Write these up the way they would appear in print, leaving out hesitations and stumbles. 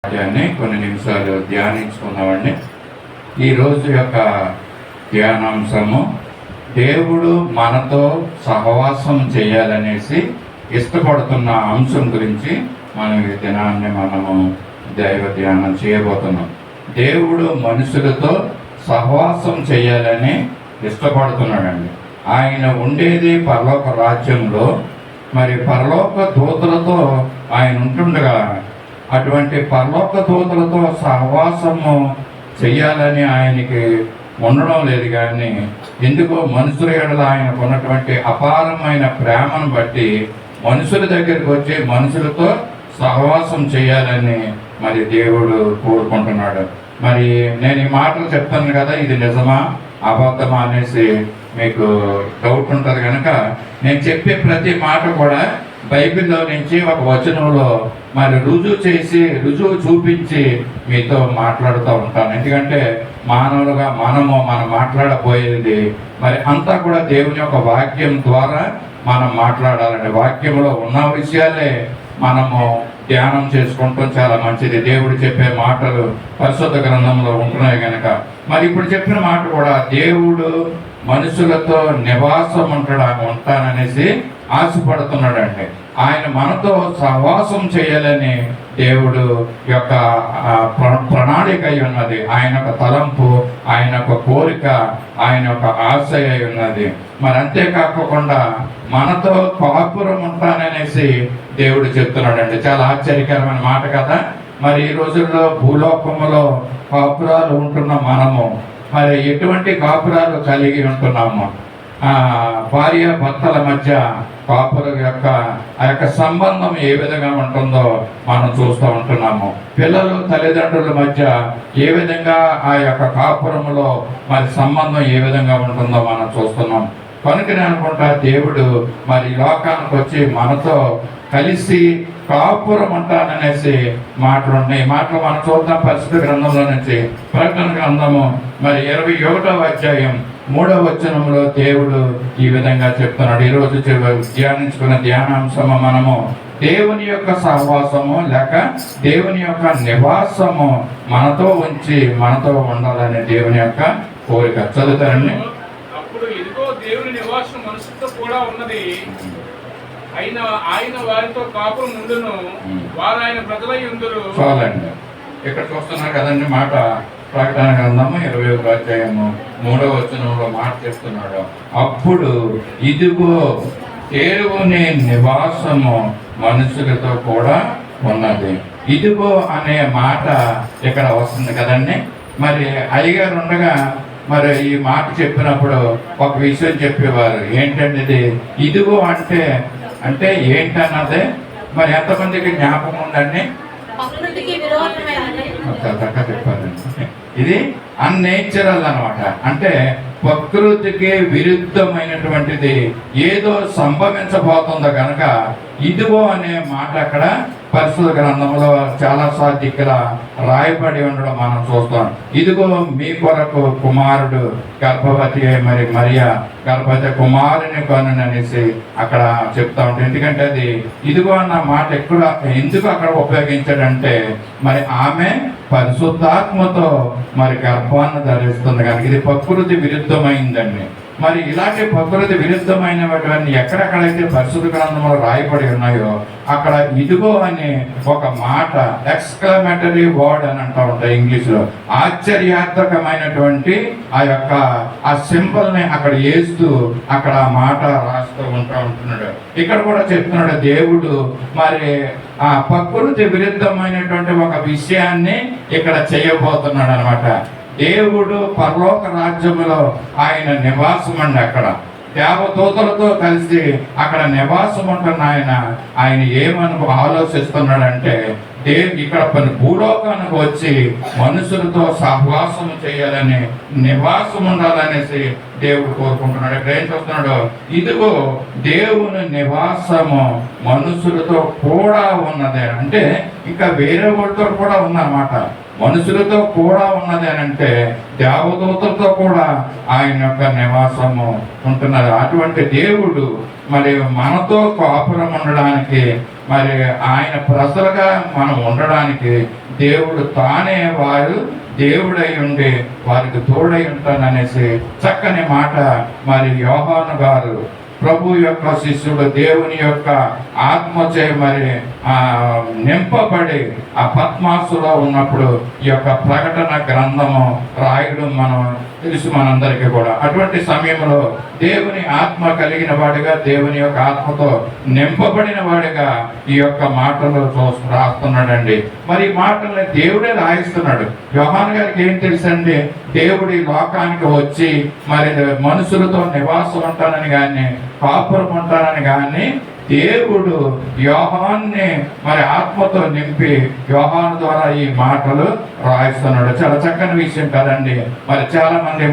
వాక్యాన్ని కొన్ని నిమిషాలు ధ్యానించుకున్నామండి. ఈరోజు యొక్క ధ్యానాంశము దేవుడు మనతో సహవాసం చేయాలనేసి ఇష్టపడుతున్న అంశం గురించి మనం ఈ దినాన్ని మనము దైవ ధ్యానం చేయబోతున్నాం. దేవుడు మనుషులతో సహవాసం చేయాలని ఇష్టపడుతున్నాడండి. ఆయన ఉండేది పరలోక రాజ్యంలో. మరి పరలోక దూతలతో ఆయన ఉంటుండగా అటువంటి పరలోక దూతలతో సహవాసము చెయ్యాలని ఆయనకి ఉండడం లేదు. కానీ ఎందుకో మనుషుల ఎడల ఆయనకు ఉన్నటువంటి అపారమైన ప్రేమను బట్టి మనుషుల దగ్గరికి వచ్చి మనుషులతో సహవాసం చేయాలని మరి దేవుడు కోరుకుంటున్నాడు. మరి నేను ఈ మాటలు చెప్తాను కదా, ఇది నిజమా అబద్ధమా అనేసి మీకు డౌట్ ఉంటుంది కనుక నేను చెప్పే ప్రతి మాట కూడా బైబిల్లో నుంచి ఒక వచనంలో మరి రుజువు చూపించి మీతో మాట్లాడుతూ ఉంటాను. ఎందుకంటే మానవులుగా మనం మాట్లాడబోయేది మరి అంతా కూడా దేవుని యొక్క వాక్యం ద్వారా మనం మాట్లాడాలండి. వాక్యంలో ఉన్న విషయాలే మనము ధ్యానం చేసుకుంటాం, చాలా మంచిది. దేవుడు చెప్పే మాటలు పరిశుద్ధ గ్రంథంలో ఉంటున్నాయి కనుక మరి ఇప్పుడు చెప్పిన మాట కూడా దేవుడు మనుషులతో నివాసం ఉంటాననేసి ఆశపడుతున్నాడండి. ఆయన మనతో సహవాసం చేయాలని దేవుడు యొక్క ప్రణాళిక అయి ఉన్నది. ఆయన యొక్క తలంపు, ఆయన యొక్క కోరిక, ఆయన యొక్క ఆశ అయి ఉన్నది. మరి అంతేకాకుండా మనతో కాపురం ఉంటాననేసి దేవుడు చెప్తున్నాడండి. చాలా ఆశ్చర్యకరమైన మాట కదా. మరి ఈ రోజుల్లో భూలోకములో కాపురాలు ఉంటున్న మనము మరి ఎటువంటి కాపురాలు కలిగి ఉంటున్నాము? భార్య భర్తల మధ్య కాపురం యొక్క ఆ యొక్క సంబంధం ఏ విధంగా ఉంటుందో మనం చూస్తూ ఉంటున్నాము. పిల్లలు తల్లిదండ్రుల మధ్య ఏ విధంగా ఆ యొక్క కాపురంలో మరి సంబంధం ఏ విధంగా ఉంటుందో మనం చూస్తున్నాం. కనుక నేను అనుకుంటా దేవుడు మరి లోకానికి వచ్చి మనతో కలిసి కాపురం అంటాననేసి మాటలు ఉన్నాయి. మాటలు మనం చూద్దాం పరిశుద్ధ గ్రంథంలో నుంచి. ప్రకటన గ్రంథము మరి 21వ అధ్యాయం 3వ వచనంలో దేవుడు ఈ విధంగా చెప్తున్నాడు. ఈరోజు ధ్యానించుకున్న ధ్యానాంశము మనము దేవుని యొక్క సహవాసము లేక దేవుని యొక్క నివాసము మనతో ఉంచి మనతో ఉండాలనే దేవుని యొక్క కోరిక. చదువుతారండి. అప్పుడు ఇదిగో దేవుని నివాసం మనుషులతో కూడా ఉన్నది. ఆయన వారితో కాపురం ఉండును, వారు ఆయన ప్రజలై ఉందురు. చాలండి. ఇక్కడ చూస్తున్నారు కదండి మాట. ప్రకటన గ్రంథము 21వ అధ్యాయము 3వ వచనంలో మాట చెప్తున్నాడు. అప్పుడు ఇదిగో దేవుని నివాసము మనుషులతో కూడా ఉన్నది. ఇదిగో అనే మాట ఇక్కడ వస్తుంది కదండి. మరి అయ్యగారు ఉండగా మరి ఈ మాట చెప్పినప్పుడు ఒక విషయం చెప్పేవారు. ఏంటంటే ఇది ఇదిగో అంటే ఏంటన్నదే మరి ఎంతమందికి జ్ఞాపకం ఉందండి? చెప్పారండి. ఇది అన్నేచురల్ అనమాట. అంటే ప్రకృతికి విరుద్ధమైనటువంటిది ఏదో సంభవించబోతుందో కనుక ఇదిగో అనే మాట అక్కడ పరిశుద్ధ గ్రంథంలో చాలా సార్లు ఇక్కడ రాయబడి ఉండడం మనం చూస్తాం. ఇదిగో మీ కొరకు కుమారుడు గర్భవతి మరి మరియా గర్భవతి కుమారుని కొననేసి అక్కడ చెప్తా ఉంటాం. ఎందుకంటే అది ఇదిగో అన్న మాట ఎందుకు అక్కడ ఉపయోగించాడంటే మరి ఆమె పరిశుద్ధాత్మతో మరి గర్భాన్ని ధరిస్తుంది కనుక ఇది ప్రకృతి విరుద్ధమైందండి. మరి ఇలాంటి ప్రకృతి విరుద్ధమైనటువంటి ఎక్కడెక్కడైతే పరిశుద్ధ గ్రంథంలో రాయబడి ఉన్నాయో అక్కడ ఇదిగో అనే ఒక మాట ఎక్స్క్లమేటరీ వర్డ్ అని అంటూ ఉంటాయి ఇంగ్లీష్లో. ఆశ్చర్యాత్మకమైనటువంటి ఆ సింబల్ ని అక్కడ వేస్తూ అక్కడ ఆ మాట రాస్తూ ఉంటున్నాడు. ఇక్కడ కూడా చెప్తున్నాడు దేవుడు మరి ఆ ప్రకృతి విరుద్ధమైనటువంటి ఒక విషయాన్ని ఇక్కడ చేయబోతున్నాడు అనమాట. దేవుడు పరలోక రాజ్యములో ఆయన నివాసం అండి. అక్కడ దేవదూతలతో కలిసి అక్కడ నివాసం ఉంటున్న ఆయన ఏమని ఆలోచిస్తున్నాడంటే ఇక్కడ భూలోకానికి వచ్చి మనుషులతో సహవాసం చేయాలని నివాసం ఉండాలనేసి దేవుడు కోరుకుంటున్నాడు. ఇక్కడ ఏం చూస్తున్నాడు? ఇదిగో దేవుని నివాసము మనుషులతో కూడా ఉన్నదే. అంటే ఇంకా వేరే వాళ్ళతో కూడా ఉందన్నమాట. మనుషులతో కూడా ఉన్నది అని అంటే దేవదూతలతో కూడా ఆయన యొక్క నివాసము ఉంటున్నది. అటువంటి దేవుడు మరి మనతో కాపురం ఉండడానికి మరి ఆయన ప్రజలుగా మనం ఉండడానికి దేవుడు తానే వారు దేవుడై ఉండి వారికి తోడై ఉంటాననేసి చక్కని మాట మరి యోహాను గారు ప్రభు యొక్క శిష్యుడు దేవుని యొక్క ఆత్మచే మరి నింపబడి ఆ పద్మాసులో ఉన్నప్పుడు ఈ యొక్క ప్రకటన గ్రంథము రాయడం మనం తెలుసు మనందరికీ కూడా. అటువంటి సమయంలో దేవుని ఆత్మ కలిగిన వాడిగా, దేవుని యొక్క ఆత్మతో నింపబడిన వాడిగా ఈ యొక్క మాటలు రాస్తున్నాడండి. మరి ఈ మాటల్ని దేవుడే రాయిస్తున్నాడు. యోహాను గారికి ఏం తెలుసండి? దేవుడి లోకానికి వచ్చి మరి మనుషులతో నివాసం ఉంటానని కానీ, కాపురం ఉంటానని కానీ దేవుడు యోహాన్ని మరి ఆత్మతో నింపి యోహాను ద్వారా ఈ మాటలు రాయిస్తున్నాడు. చాలా చక్కని విషయం కదండి. మరి చాలా మంది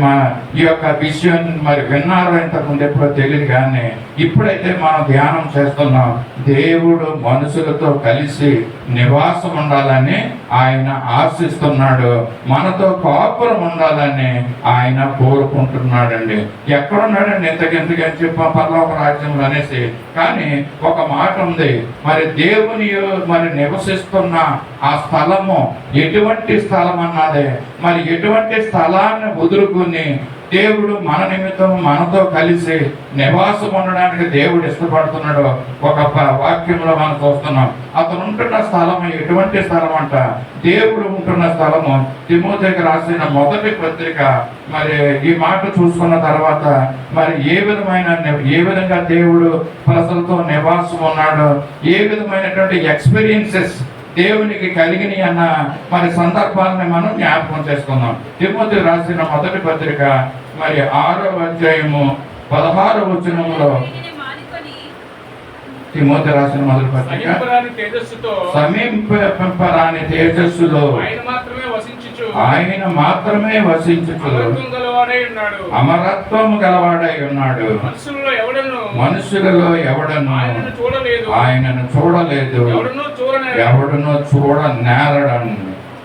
ఈ యొక్క విషయం మరి విన్నారు, ఇంతకుముందు ఎప్పుడో తెలియదు, కానీ ఇప్పుడైతే మనం ధ్యానం చేస్తున్నాం. దేవుడు మనుషులతో కలిసి నివాసం ఉండాలని ఆయన ఆశిస్తున్నాడు. మనతో కాపురం ఉండాలని ఆయన కోరుకుంటున్నాడండి. ఎక్కడున్నాడండి ఇంతకెందుకు అని చెప్పి పరలోక రాజ్యంలో అనేసి. కానీ ఒక మాట ఉంది, మరి దేవుని మరి నివసిస్తున్న ఆ స్థలము ఎటువంటి స్థలం అన్నదే. మరి ఎటువంటి స్థలాన్ని వదులుకుని దేవుడు మన నిమిత్తం మనతో కలిసి నివాసం ఉండడానికి దేవుడు ఇష్టపడుతున్నాడు. ఒక వాక్యంలో మనం చూస్తున్నాం. అతను ఉంటున్న స్థలం ఎటువంటి స్థలం అంట? దేవుడు ఉంటున్న స్థలము. తిమోతికి రాసిన మొదటి పత్రిక మరి ఈ మాట చూసుకున్న తర్వాత మరి ఏ విధంగా దేవుడు ప్రజలతో నివాసం ఉన్నాడు, ఏ విధమైనటువంటి ఎక్స్పీరియన్సెస్ దేవునికి కలిగినాయి అన్న మరి సందర్భాలను మనం జ్ఞాపకం చేసుకుందాం. తిమోతి రాసిన మొదటి పత్రిక మరి 6వ అధ్యాయము 16వ వచనంలో, తిమోతి రాసిన మొదటి పత్రిక సమీపరాని తేజస్సులో ఆయన మాత్రమే వసించుచు అమరత్వము గలవాడై ఉన్నాడు. మనుషులలో ఎవడను ఆయనను చూడలేదు, ఎవడను చూడనేరడను.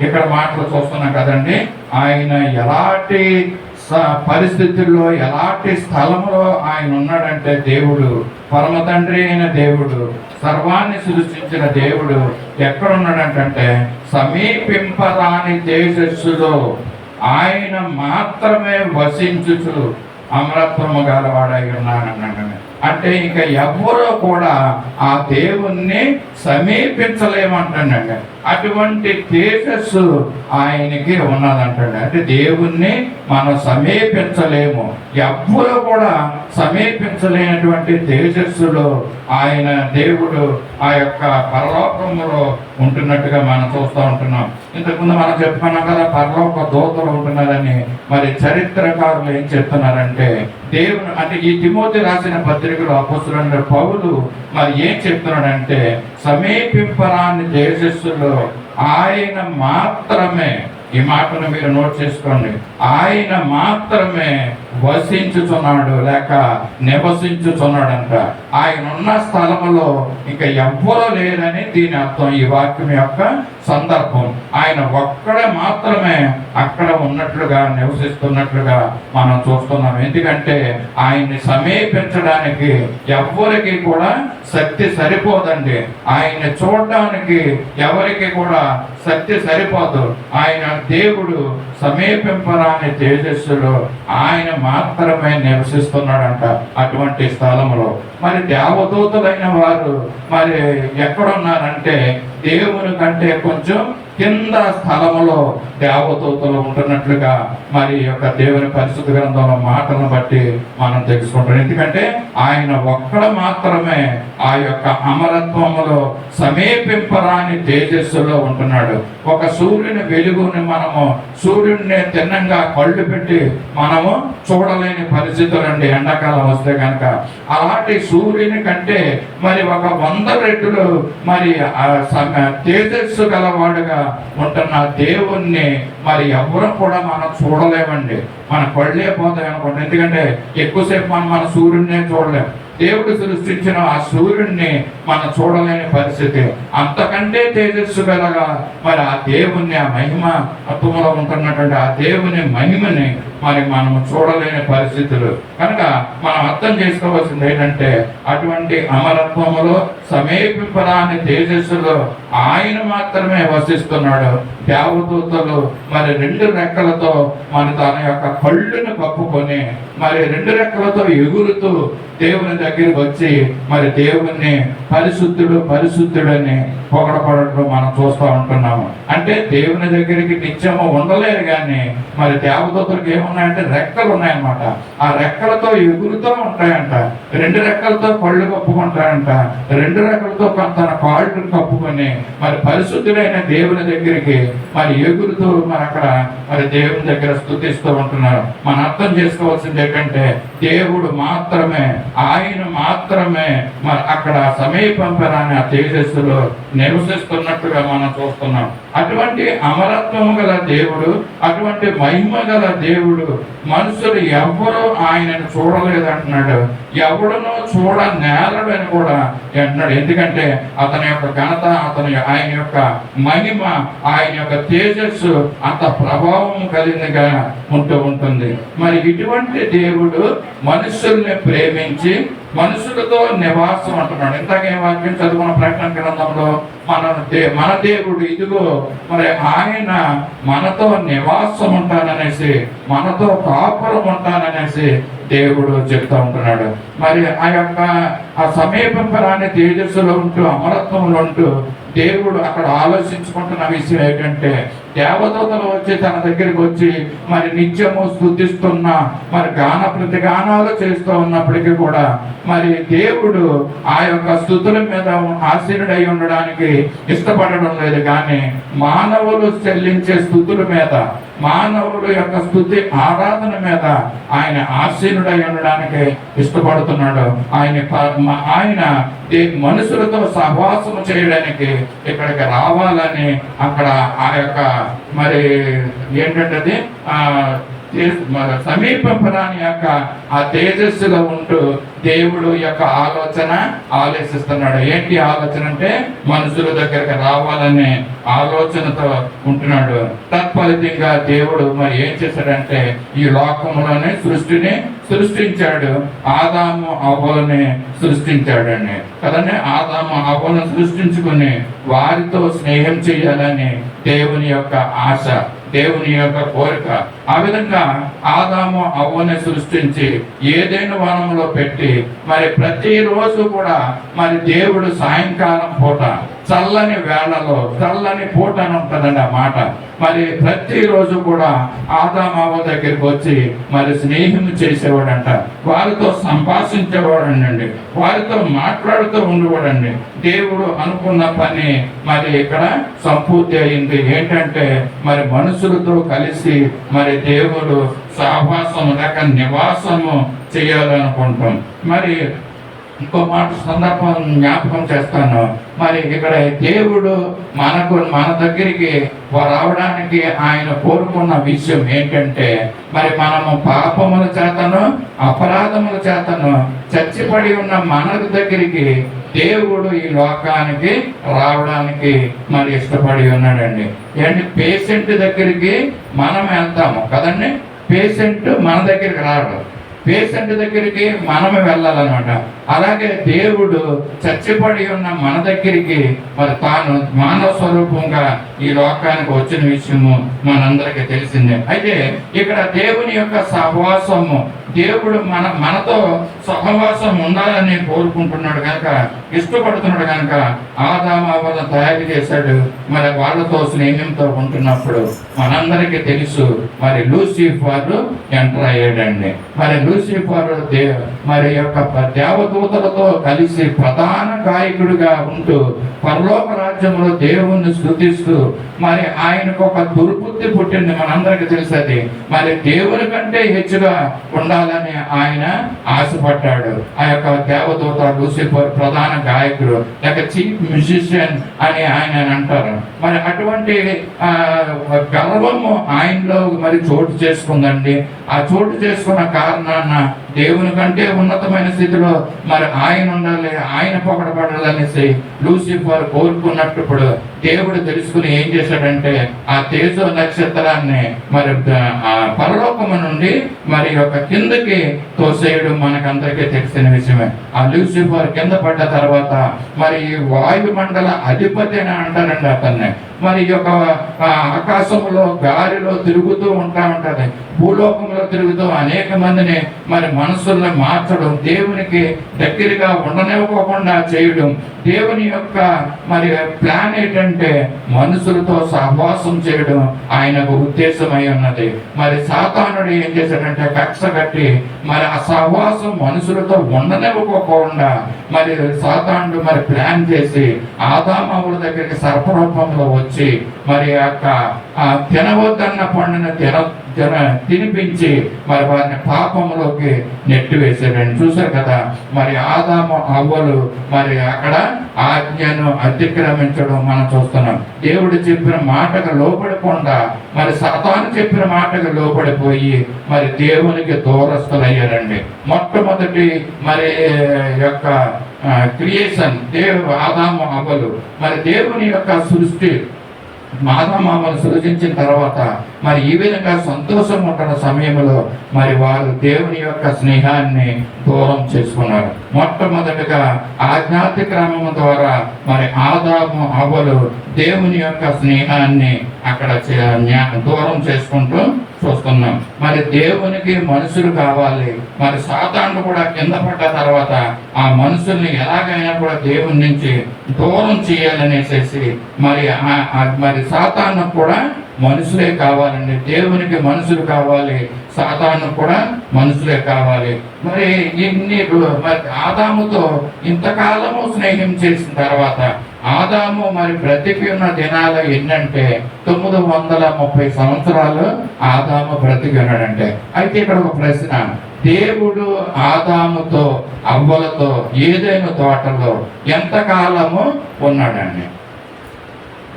ఇక్కడ మాటలు చూస్తున్నాం కదండి. ఆయన ఎలాంటి పరిస్థితుల్లో, ఎలాంటి స్థలంలో ఆయన ఉన్నాడంటే, దేవుడు పరమ తండ్రి అయిన దేవుడు, సర్వాన్ని సృష్టించిన దేవుడు ఎక్కడున్నాడంటే సమీపింపరాని తేజస్సులో ఆయన మాత్రమే వసించుచు అమరత్వము గలవాడై ఉన్నాడన్నాడు. అంటే ఇంకా ఎవ్వరూ కూడా ఆ దేవుణ్ణి సమీపించలేమంటాడండి. అటువంటి తేజస్సు ఆయనకి ఉన్నదంటాడు. అంటే దేవుణ్ణి మనం సమీపించలేము, ఎవ్వరూ కూడా సమీపించలేనటువంటి తేజస్సులో ఆయన దేవుడు ఆ యొక్క పరలోకంలో ఉంటున్నట్టుగా మనం చూస్తూ ఉంటున్నాం. ఇంతకుముందు మనం చెప్పుకున్నాం కదా, పరలోక దూతలు ఉంటున్నారని. మరి చరిత్రకారులు ఏం చెప్తున్నారంటే, దేవుడు అంటే ఈ తిమోతి రాసిన పత్రికలో అపొస్తలుడైన పౌలు మరి ఏం చెప్తున్నాడంటే, సమీపింపరాని తేజస్సులో ఆయన మాత్రమే, ఈ మాటను మీరు నోట్ చేసుకోండి, ఆయన మాత్రమే వసించుచున్నాడు లేక నివసించుచున్నాడంట. ఆయన ఉన్న స్థలములో ఇంకా ఎవ్వరూ లేరని దీని అర్థం. ఈ వాక్యం యొక్క సందర్భం ఆయన ఒక్కడే మాత్రమే అక్కడ ఉన్నట్లుగా, నివసిస్తున్నట్లుగా మనం చూస్తున్నాం. ఎందుకంటే ఆయన్ని సమీపించడానికి ఎవ్వరికి కూడా శక్తి సరిపోదండి. ఆయన్ని చూడడానికి ఎవరికి కూడా శక్తి సరిపోదు. ఆయన దేవుడు సమీపింపరాని తేజస్సులో ఆయన మాత్రమే నివసిస్తున్నాడంట అటువంటి స్థలంలో. మరి దేవదూతలైన వారు మరి ఎక్కడున్నారంటే దేవుని కంటే కొంచెం కింద స్థలములో దేవదూతలు ఉంటున్నట్లుగా మరి యొక్క దేవుని పరిశుద్ధ గ్రంథంలో మాటలను బట్టి మనం తెలుసుకుంటాం. ఎందుకంటే ఆయన ఒక్కడ మాత్రమే ఆ యొక్క అమరత్వములో సమీపింపరాని తేజస్సులో ఉంటున్నాడు. ఒక సూర్యుని వెలుగుని మనము సూర్యుడిని తిన్నంగా కళ్ళు పెట్టి మనము చూడలేని పరిస్థితులు అండి ఎండాకాలం వస్తే కనుక. అలాంటి సూర్యుని కంటే మరి 100 రెట్లు మరి తేజస్సు గలవాడుగా ఉంటున్న దేవుణ్ణి మరి ఎవరు కూడా మనం చూడలేమండి. మన కళ్ళే పోతాయి అనుకోండి. ఎందుకంటే ఎక్కువసేపు మన సూర్యుడినే చూడలేము. దేవుడు సృష్టించిన ఆ సూర్యుడిని మనం చూడలేని పరిస్థితి. అంతకంటే తేజస్సు గలగా మరి ఆ దేవుణ్ణి, ఆ మహిమ అత్వములో ఉంటున్నటువంటి ఆ దేవుని మహిమని మరి మనం చూడలేని పరిస్థితులు కనుక మనం అర్థం చేసుకోవాల్సింది ఏంటంటే అటువంటి అమరత్వములో సమీపింపరాని తేజస్సులో ఆయన మాత్రమే వసిస్తున్నాడు. దేవదూతలు మరి 2 రెక్కలతో మరి తన యొక్క కళ్ళును కప్పుకొని మరి 2 రెక్కలతో ఎగురుతూ దేవుని దగ్గరికి వచ్చి మరి దేవుణ్ణి పరిశుద్ధుడు పరిశుద్ధుడని పొగడపడటం మనం చూస్తూ ఉంటున్నాము. అంటే దేవుని దగ్గరికి నిత్యము ఉండలేరు, కానీ మరి దేవదూతలకు ఏమున్నాయంటే రెక్కలు ఉన్నాయన్నమాట. ఆ రెక్కలతో ఎగురుతూ ఉంటాయంట, 2 రెక్కలతో కళ్ళు కప్పుకుంటాయంట, 2 రెక్కలతో తన కాళ్ళు కప్పుకొని మరి పరిశుద్ధుడైన దేవుని దగ్గరికి మరి ఎగురుతూ మరి అక్కడ మరి దేవుని దగ్గర స్తుతిస్తూ ఉంటున్నారు. మనం అర్థం చేసుకోవాల్సింది ఏంటంటే దేవుడు మాత్రమే, ఆయన మాత్రమే మరి అక్కడ సమీపంపరాని ఆ తేజస్సులో నివసిస్తున్నట్టుగా మనం చూస్తున్నాం. అటువంటి అమరత్వము గల దేవుడు, అటువంటి మహిమ గల దేవుడు మనుషులు ఎవ్వరూ ఆయనను చూడలేదంటున్నాడు. ఎవడనో చూడ నేరడని కూడా అంటున్నాడు. ఎందుకంటే అతని యొక్క ఘనత, ఆయన యొక్క మహిమ, ఆయన యొక్క తేజస్సు అంత ప్రభావం కలిగినగా ఉంటూ ఉంటుంది. మరి ఇటువంటి దేవుడు మనుషుల్ని ప్రేమించి మనుషులతో నివాసం అంటున్నాడు. ఇంతకే వాక్యం చదువుకున్న ప్రకటన గ్రంథంలో మన దేవుడు ఇదిగో మరి ఆయన మనతో నివాసం ఉంటాననేసి, మనతో కాపురం ఉంటాననేసి దేవుడు చెప్తా ఉంటున్నాడు. మరి ఆ యొక్క ఆ సమీపంపరాని తేజస్సులో ఉంటూ అమరత్వంలో ఉంటూ దేవుడు అక్కడ ఆలోచించుకుంటున్న విషయం ఏంటంటే దేవదూతలు వచ్చి తన దగ్గరికి వచ్చి మరి నిత్యము స్తుతిస్తున్న మరి ప్రతిగానాలు చేస్తూ ఉన్నప్పటికీ కూడా మరి దేవుడు ఆ యొక్క స్తుతుల మీద ఆసీనుడై ఉండడానికి ఇష్టపడడం లేదు, కానీ మానవులు చెల్లించే స్తుతుల మీద, మానవుడు యొక్క స్తుతి ఆరాధన మీద ఆయన ఆసీనుడై ఉండడానికి ఇష్టపడుతున్నాడు. ఆయన మనుషులతో సహవాసం చేయడానికి ఇక్కడికి రావాలని అక్కడ ఆ యొక్క మరి ఏంటంటే సమీపంపరాని యొక్క ఆ తేజస్సులో ఉంటూ దేవుడు యొక్క ఆలోచిస్తున్నాడు. ఏంటి ఆలోచన అంటే మనుషుల దగ్గరికి రావాలనే ఆలోచనతో ఉంటున్నాడు. తత్ఫలితంగా దేవుడు మరి ఏం చేశాడంటే ఈ లోకంలోనే సృష్టిని సృష్టించాడు. ఆదాము అవ్వని సృష్టించాడండి కదండి. ఆదాము అవ్వను సృష్టించుకుని వారితో స్నేహం చేయాలని దేవుని యొక్క ఆశ, దేవుని యొక్క కోరిక. ఆ విధంగా ఆదాము అవ్వని సృష్టించి ఏదైనా వనంలో పెట్టి మరి ప్రతిరోజు కూడా మరి దేవుడు సాయంకాలం పూట చల్లని వేళలో, చల్లని పూట అని ఉంటుందండి ఆ మాట, మరి ప్రతిరోజు కూడా ఆదామవ్వ దగ్గరికి వచ్చి మరి స్నేహం చేసేవాడంట, వారితో సంభాషించేవాడండి, వారితో మాట్లాడుతూ ఉండేవాడండి. దేవుడు అనుకున్న పని మరి ఇక్కడ సంపూర్తి అయింది. ఏంటంటే మరి మనుషులతో కలిసి మరి దేవుడు సహవాసం లేక నివాసము చేయాలనుకుంటాం. మరి ఇంకో మాట సందర్భం జ్ఞాపకం చేస్తాను. మరి ఇక్కడ దేవుడు మన దగ్గరికి రావడానికి ఆయన కోరుకున్న విషయం ఏంటంటే మరి మనము పాపముల చేతను అపరాధముల చేతను చచ్చిపడి ఉన్న మన దగ్గరికి దేవుడు ఈ లోకానికి రావడానికి మరి ఇష్టపడి ఉన్నాడండి. ఏంటి పేషెంట్ దగ్గరికి మనం వెళ్తాము కదండి, పేషెంట్ మన దగ్గరికి రాడు, పేషెంట్ దగ్గరికి మనమే వెళ్ళాలన్నమాట. అలాగే దేవుడు చచ్చిపడి ఉన్న మన దగ్గరికి మరి తాను మానవ స్వరూపంగా ఈ లోకానికి వచ్చిన విషయము మనందరికీ తెలిసిందే. అయితే ఇక్కడ దేవుని యొక్క సహవాసము, దేవుడు మనతో సహవాసం ఉండాలని కోరుకుంటున్నాడు కనుక, ఇష్టపడుతున్నాడు కనుక ఆదాము అవ్వను తయారు చేశాడు. మరి వాళ్ళతో స్నేహంతో ఉంటున్నప్పుడు మనందరికీ తెలుసు మరి లూసిఫర్ ఎంటర్ అయ్యాడండి. మరి లూసిఫర్ మరి యొక్క దేవదూతలతో కలిసి ప్రధాన గాయకుడిగా ఉంటూ పరలోక రాజ్యంలో దేవుణ్ణి స్తుతిస్తూ మరి ఆయనకు ఒక దుర్బుద్ధి పుట్టింది, మనందరికీ తెలుసది. మరి దేవుని కంటే హెచ్చుగా ఉండాలని ఆయన ఆశపడ్డాడు. ఆ యొక్క దేవదూత లూసిఫర్ ప్రధాన గాయకుడు లేక చీఫ్ మ్యూజిషియన్ అని ఆయన అంటారు. మరి అటువంటి గర్వము ఆయనలో మరి చోటు చేసుకుందండి. ఆ చోటు చేసుకున్న కారణాన దేవుని కంటే ఉన్నతమైన స్థితిలో మరి ఆయన ఉండాలి, ఆయన పొగడబడాలనేసి లూసిఫర్ కోరుకున్నప్పుడు దేవుడు తెలుసుకుని ఏం చేశాడంటే ఆ తేజో నక్షత్రాన్ని మరి పరలోకము నుండి మరి ఒక కిందకి తోసేయడం మనకందరికీ తెలిసిన విషయమే. ఆ లూసిఫర్ కింద పడ్డ తర్వాత మరి వాయుమండల అధిపతి అని అంటారండి అతన్ని. మరి ఈ యొక్క ఆకాశంలో గాలిలో తిరుగుతూ ఉంటది, భూలోకంలో తిరుగుతూ అనేక మందిని మరి మనసుల్ని మార్చడం, దేవునికి దగ్గరగా ఉండనివ్వకుండా చేయడం. దేవుని యొక్క మరి ప్లాన్ ఏంటంటే మనుషులతో సహవాసం చేయడం ఆయనకు ఉద్దేశమై ఉన్నది. మరి సాతానుడు ఏం చేశాడంటే కక్ష కట్టి మరి ఆ సహవాసం మనుషులతో ఉండనివ్వకోకుండా మరి సాతానుడు మరి ప్లాన్ చేసి ఆదామవుల దగ్గరికి సర్పరూపంలో వచ్చి మరి యొక్క తినవద్దన్న పండుని తినిపించి మరి వారిని పాపంలోకి నెట్టివేశారని చూశారు కదా. మరి ఆదాము అవ్వలు మరి అక్కడ ఆజ్ఞను అతిక్రమించడం మనం చూస్తున్నాం. దేవుడు చెప్పిన మాటకు లోబడకుండా మరి సాతాను చెప్పిన మాటకు లోబడిపోయి మరి దేవునికి దూరస్తులయ్యారండి. మొట్టమొదటి మరి యొక్క క్రియేషన్ ఆదాము అవ్వలు మరి దేవుని యొక్క సృష్టి ఆదామవ్వలు సృజించిన తర్వాత మరి ఈ విధంగా సంతోషం ఉంటున్న సమయంలో మరి వారు దేవుని యొక్క స్నేహాన్ని దూరం చేసుకున్నారు. మొట్టమొదటిగా ఆజ్ఞాతిక్రమం ద్వారా మరి ఆదాము అవ్వలు దేవుని యొక్క స్నేహాన్ని అక్కడ దూరం చేసుకుంటూ చూస్తున్నాం. మరి దేవునికి మనుషులు కావాలి. మరి సాతాను కూడా కింద పడ్డ తర్వాత ఆ మనుషుల్ని ఎలాగైనా కూడా దేవుని నుంచి దూరం చేయాలనేసి మరి సాతాను కూడా మనుషులే కావాలండి. దేవునికి మనుషులు కావాలి, సాతాను కూడా మనుషులే కావాలి. మరి మరి ఆదాముతో ఇంతకాలము స్నేహం చేసిన తర్వాత ఆదాము మరి బ్రతికి ఉన్న దినాలు ఎన్నంటే 930 సంవత్సరాలు ఆదాము బ్రతికి ఉన్నాడంటే. అయితే ఇక్కడ ఒక ప్రశ్న, దేవుడు ఆదాముతో అవ్వలతో ఏదైనా తోటలో ఎంతకాలము ఉన్నాడండి?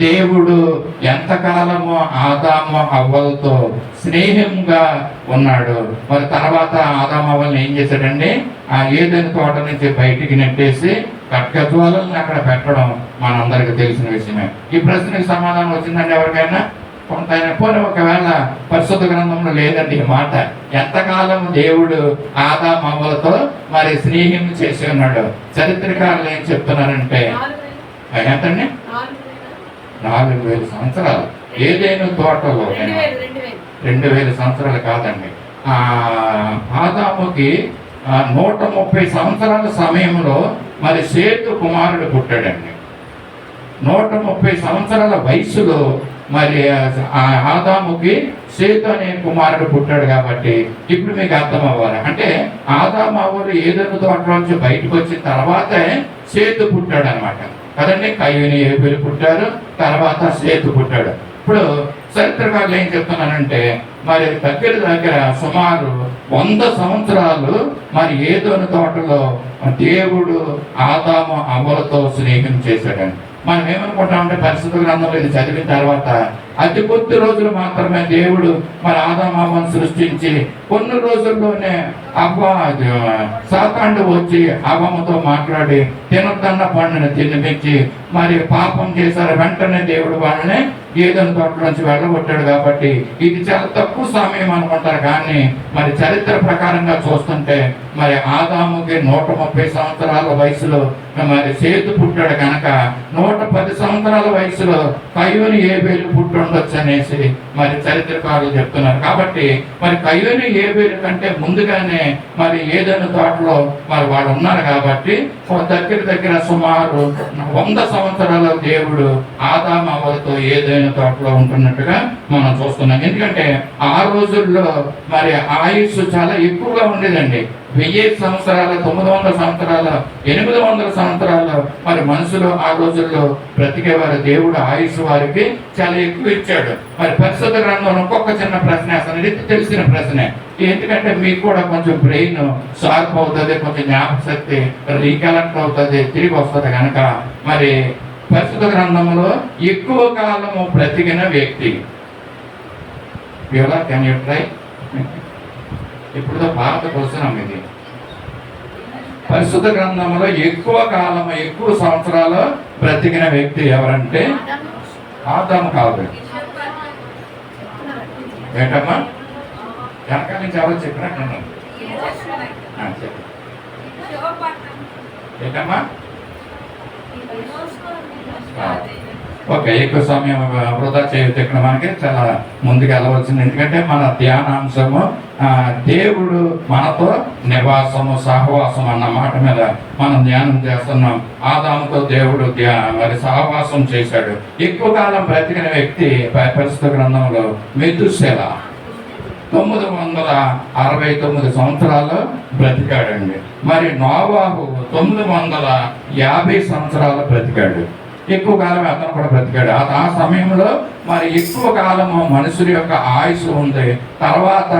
దేవుడు ఎంతకాలము ఆదాము అవ్వలతో స్నేహంగా ఉన్నాడు. మరి తర్వాత ఆదాము అవ్వల్ని ఏం చేశాడండి? ఆ ఏదైనా తోట నుంచి బయటికి నెట్టేసి కట్కజ్వాలను అక్కడ పెట్టడం మనందరికి తెలిసిన విషయమే. ఈ ప్రశ్నకి సమాధానం వచ్చిందండి ఎవరికైనా? కొంత పోనీ ఒకవేళ పరిశుద్ధ గ్రంథంలో లేదండి ఈ మాట. ఎంతకాలం దేవుడు ఆదాము అవ్వలతో మరి స్నేహం చేసి ఉన్నాడు? చరిత్రకారులు ఏం చెప్తున్నారంటే ఎంతండి? 4000 సంవత్సరాలు. ఏదైనా తోటలో 2000 సంవత్సరాలు కాదండి. ఆదాముకి 130 సంవత్సరాల సమయంలో మరి సేతు కుమారుడు పుట్టాడండి. 130 సంవత్సరాల వయసులో మరి ఆదాముకి సేతు అనే కుమారుడు పుట్టాడు. కాబట్టి ఇప్పుడు మీకు అర్థం అవ్వాలి. అంటే ఆదాము అవ్వలు ఏదైనా తోటలోంచి బయటకు వచ్చిన తర్వాతే సేతు పుట్టాడు అనమాట కదండి. కయ్యూని ఏబేలు పుట్టారు, తర్వాత సేతు పుట్టాడు. ఇప్పుడు చరిత్రకారులు ఏం చెప్తున్నానంటే మరి దగ్గర సుమారు 100 సంవత్సరాలు మరి ఏదోని తోటలో దేవుడు ఆదాము అవ్వలతో స్నేహం చేశాడండి. మనం ఏమనుకుంటామంటే పరిశుద్ధ గ్రంథంలో ఇది చదివిన తర్వాత అతి కొద్ది రోజులు మాత్రమే దేవుడు మరి ఆదాము అవ్వను సృష్టించి కొన్ని రోజుల్లోనే సాతాను వచ్చి అవ్వముతో మాట్లాడి తినొద్దన్న పండుని తినిపించి మరి పాపం చేశారు. వెంటనే దేవుడు వాళ్ళని ఏదైనా తోట నుంచి వెళ్ళగొట్టాడు. కాబట్టి ఇది చాలా తక్కువ సమయం అనుకుంటారు. కానీ మరి చరిత్ర ప్రకారంగా చూస్తుంటే మరి ఆదాముకి 130 సంవత్సరాల వయసులో మరి సేతు పుట్టాడు కనుక 110 సంవత్సరాల వయసులో కయ్యూని ఏబేలు పుట్టి ఉండొచ్చు అనేసి మరి చరిత్రకారులు చెప్తున్నారు. కాబట్టి మరి కయ్యూని ఏబేలు కంటే ముందుగానే మరి ఏదైనా తోటలో మరి వాళ్ళు ఉన్నారు. కాబట్టి దగ్గర సుమారు 100 సంవత్సరాల దేవుడు ఆదాము అవ్వలతో ఏదైనా తోటలో ఉంటున్నట్టుగా మనం చూస్తున్నాం. ఎందుకంటే ఆ రోజుల్లో మరి ఆయుష్ చాలా ఎక్కువగా ఉండేదండి. 1000 సంవత్సరాల 900 సంవత్సరాల 800 సంవత్సరాలు మరి మనుషులు ఆ రోజుల్లో బ్రతికేవారు. దేవుడు ఆయుష్ వారికి చాలా ఎక్కువ ఇచ్చాడు. మరి పరిశుద్ధ గ్రంథంలో ఒక్కొక్క చిన్న ప్రశ్న వేస్తాను. ఇది తెలిసిన ప్రశ్నే. ఎందుకంటే మీకు కూడా కొంచెం బ్రెయిన్ షార్ప్ అవుతుంది, కొంచెం జ్ఞాపకశక్తి రీకలెక్ట్ అవుతుంది, తిరిగి వస్తుంది కనుక మరి పరిశుద్ధ గ్రంథంలో ఎక్కువ కాలము బ్రతికిన వ్యక్తి కెన్ యూ ట్రై? ఇప్పుడు భారత క్వశ్చన్ ఇది. పరిశుద్ధ గ్రంథంలో ఎక్కువ కాలం ఎక్కువ సంవత్సరాలు బ్రతికిన వ్యక్తి ఎవరంటే ఆదాము కాదు. ఏంటమ్మా వెనకాల నుంచి ఎవరు చెప్పినట్టు చెప్పు. ఏంటమ్మా ఓకే, ఎక్కువ సమయం వృధా చేయొద్దు. ఇక్కడ మనకి చాలా ముందుకు వెళ్ళవలసింది, ఎందుకంటే మన ధ్యానాంశము దేవుడు మనతో నివాసము సహవాసం అన్న మాట మీద మనం ధ్యానం చేస్తున్నాం. ఆదాముతో దేవుడు మరి సహవాసం చేశాడు. ఎక్కువ కాలం బ్రతికిన వ్యక్తి పరిశుద్ధ గ్రంథంలో మెతుషెల 969 సంవత్సరాలు బ్రతికాడండి. మరి నోవాహు 950 సంవత్సరాలు బ్రతికాడు. ఎక్కువ కాలం అతను కూడా బ్రతికాడు. ఆ సమయంలో మరి ఎక్కువ కాలము మనుషుల యొక్క ఆయుష్ ఉంది. తర్వాత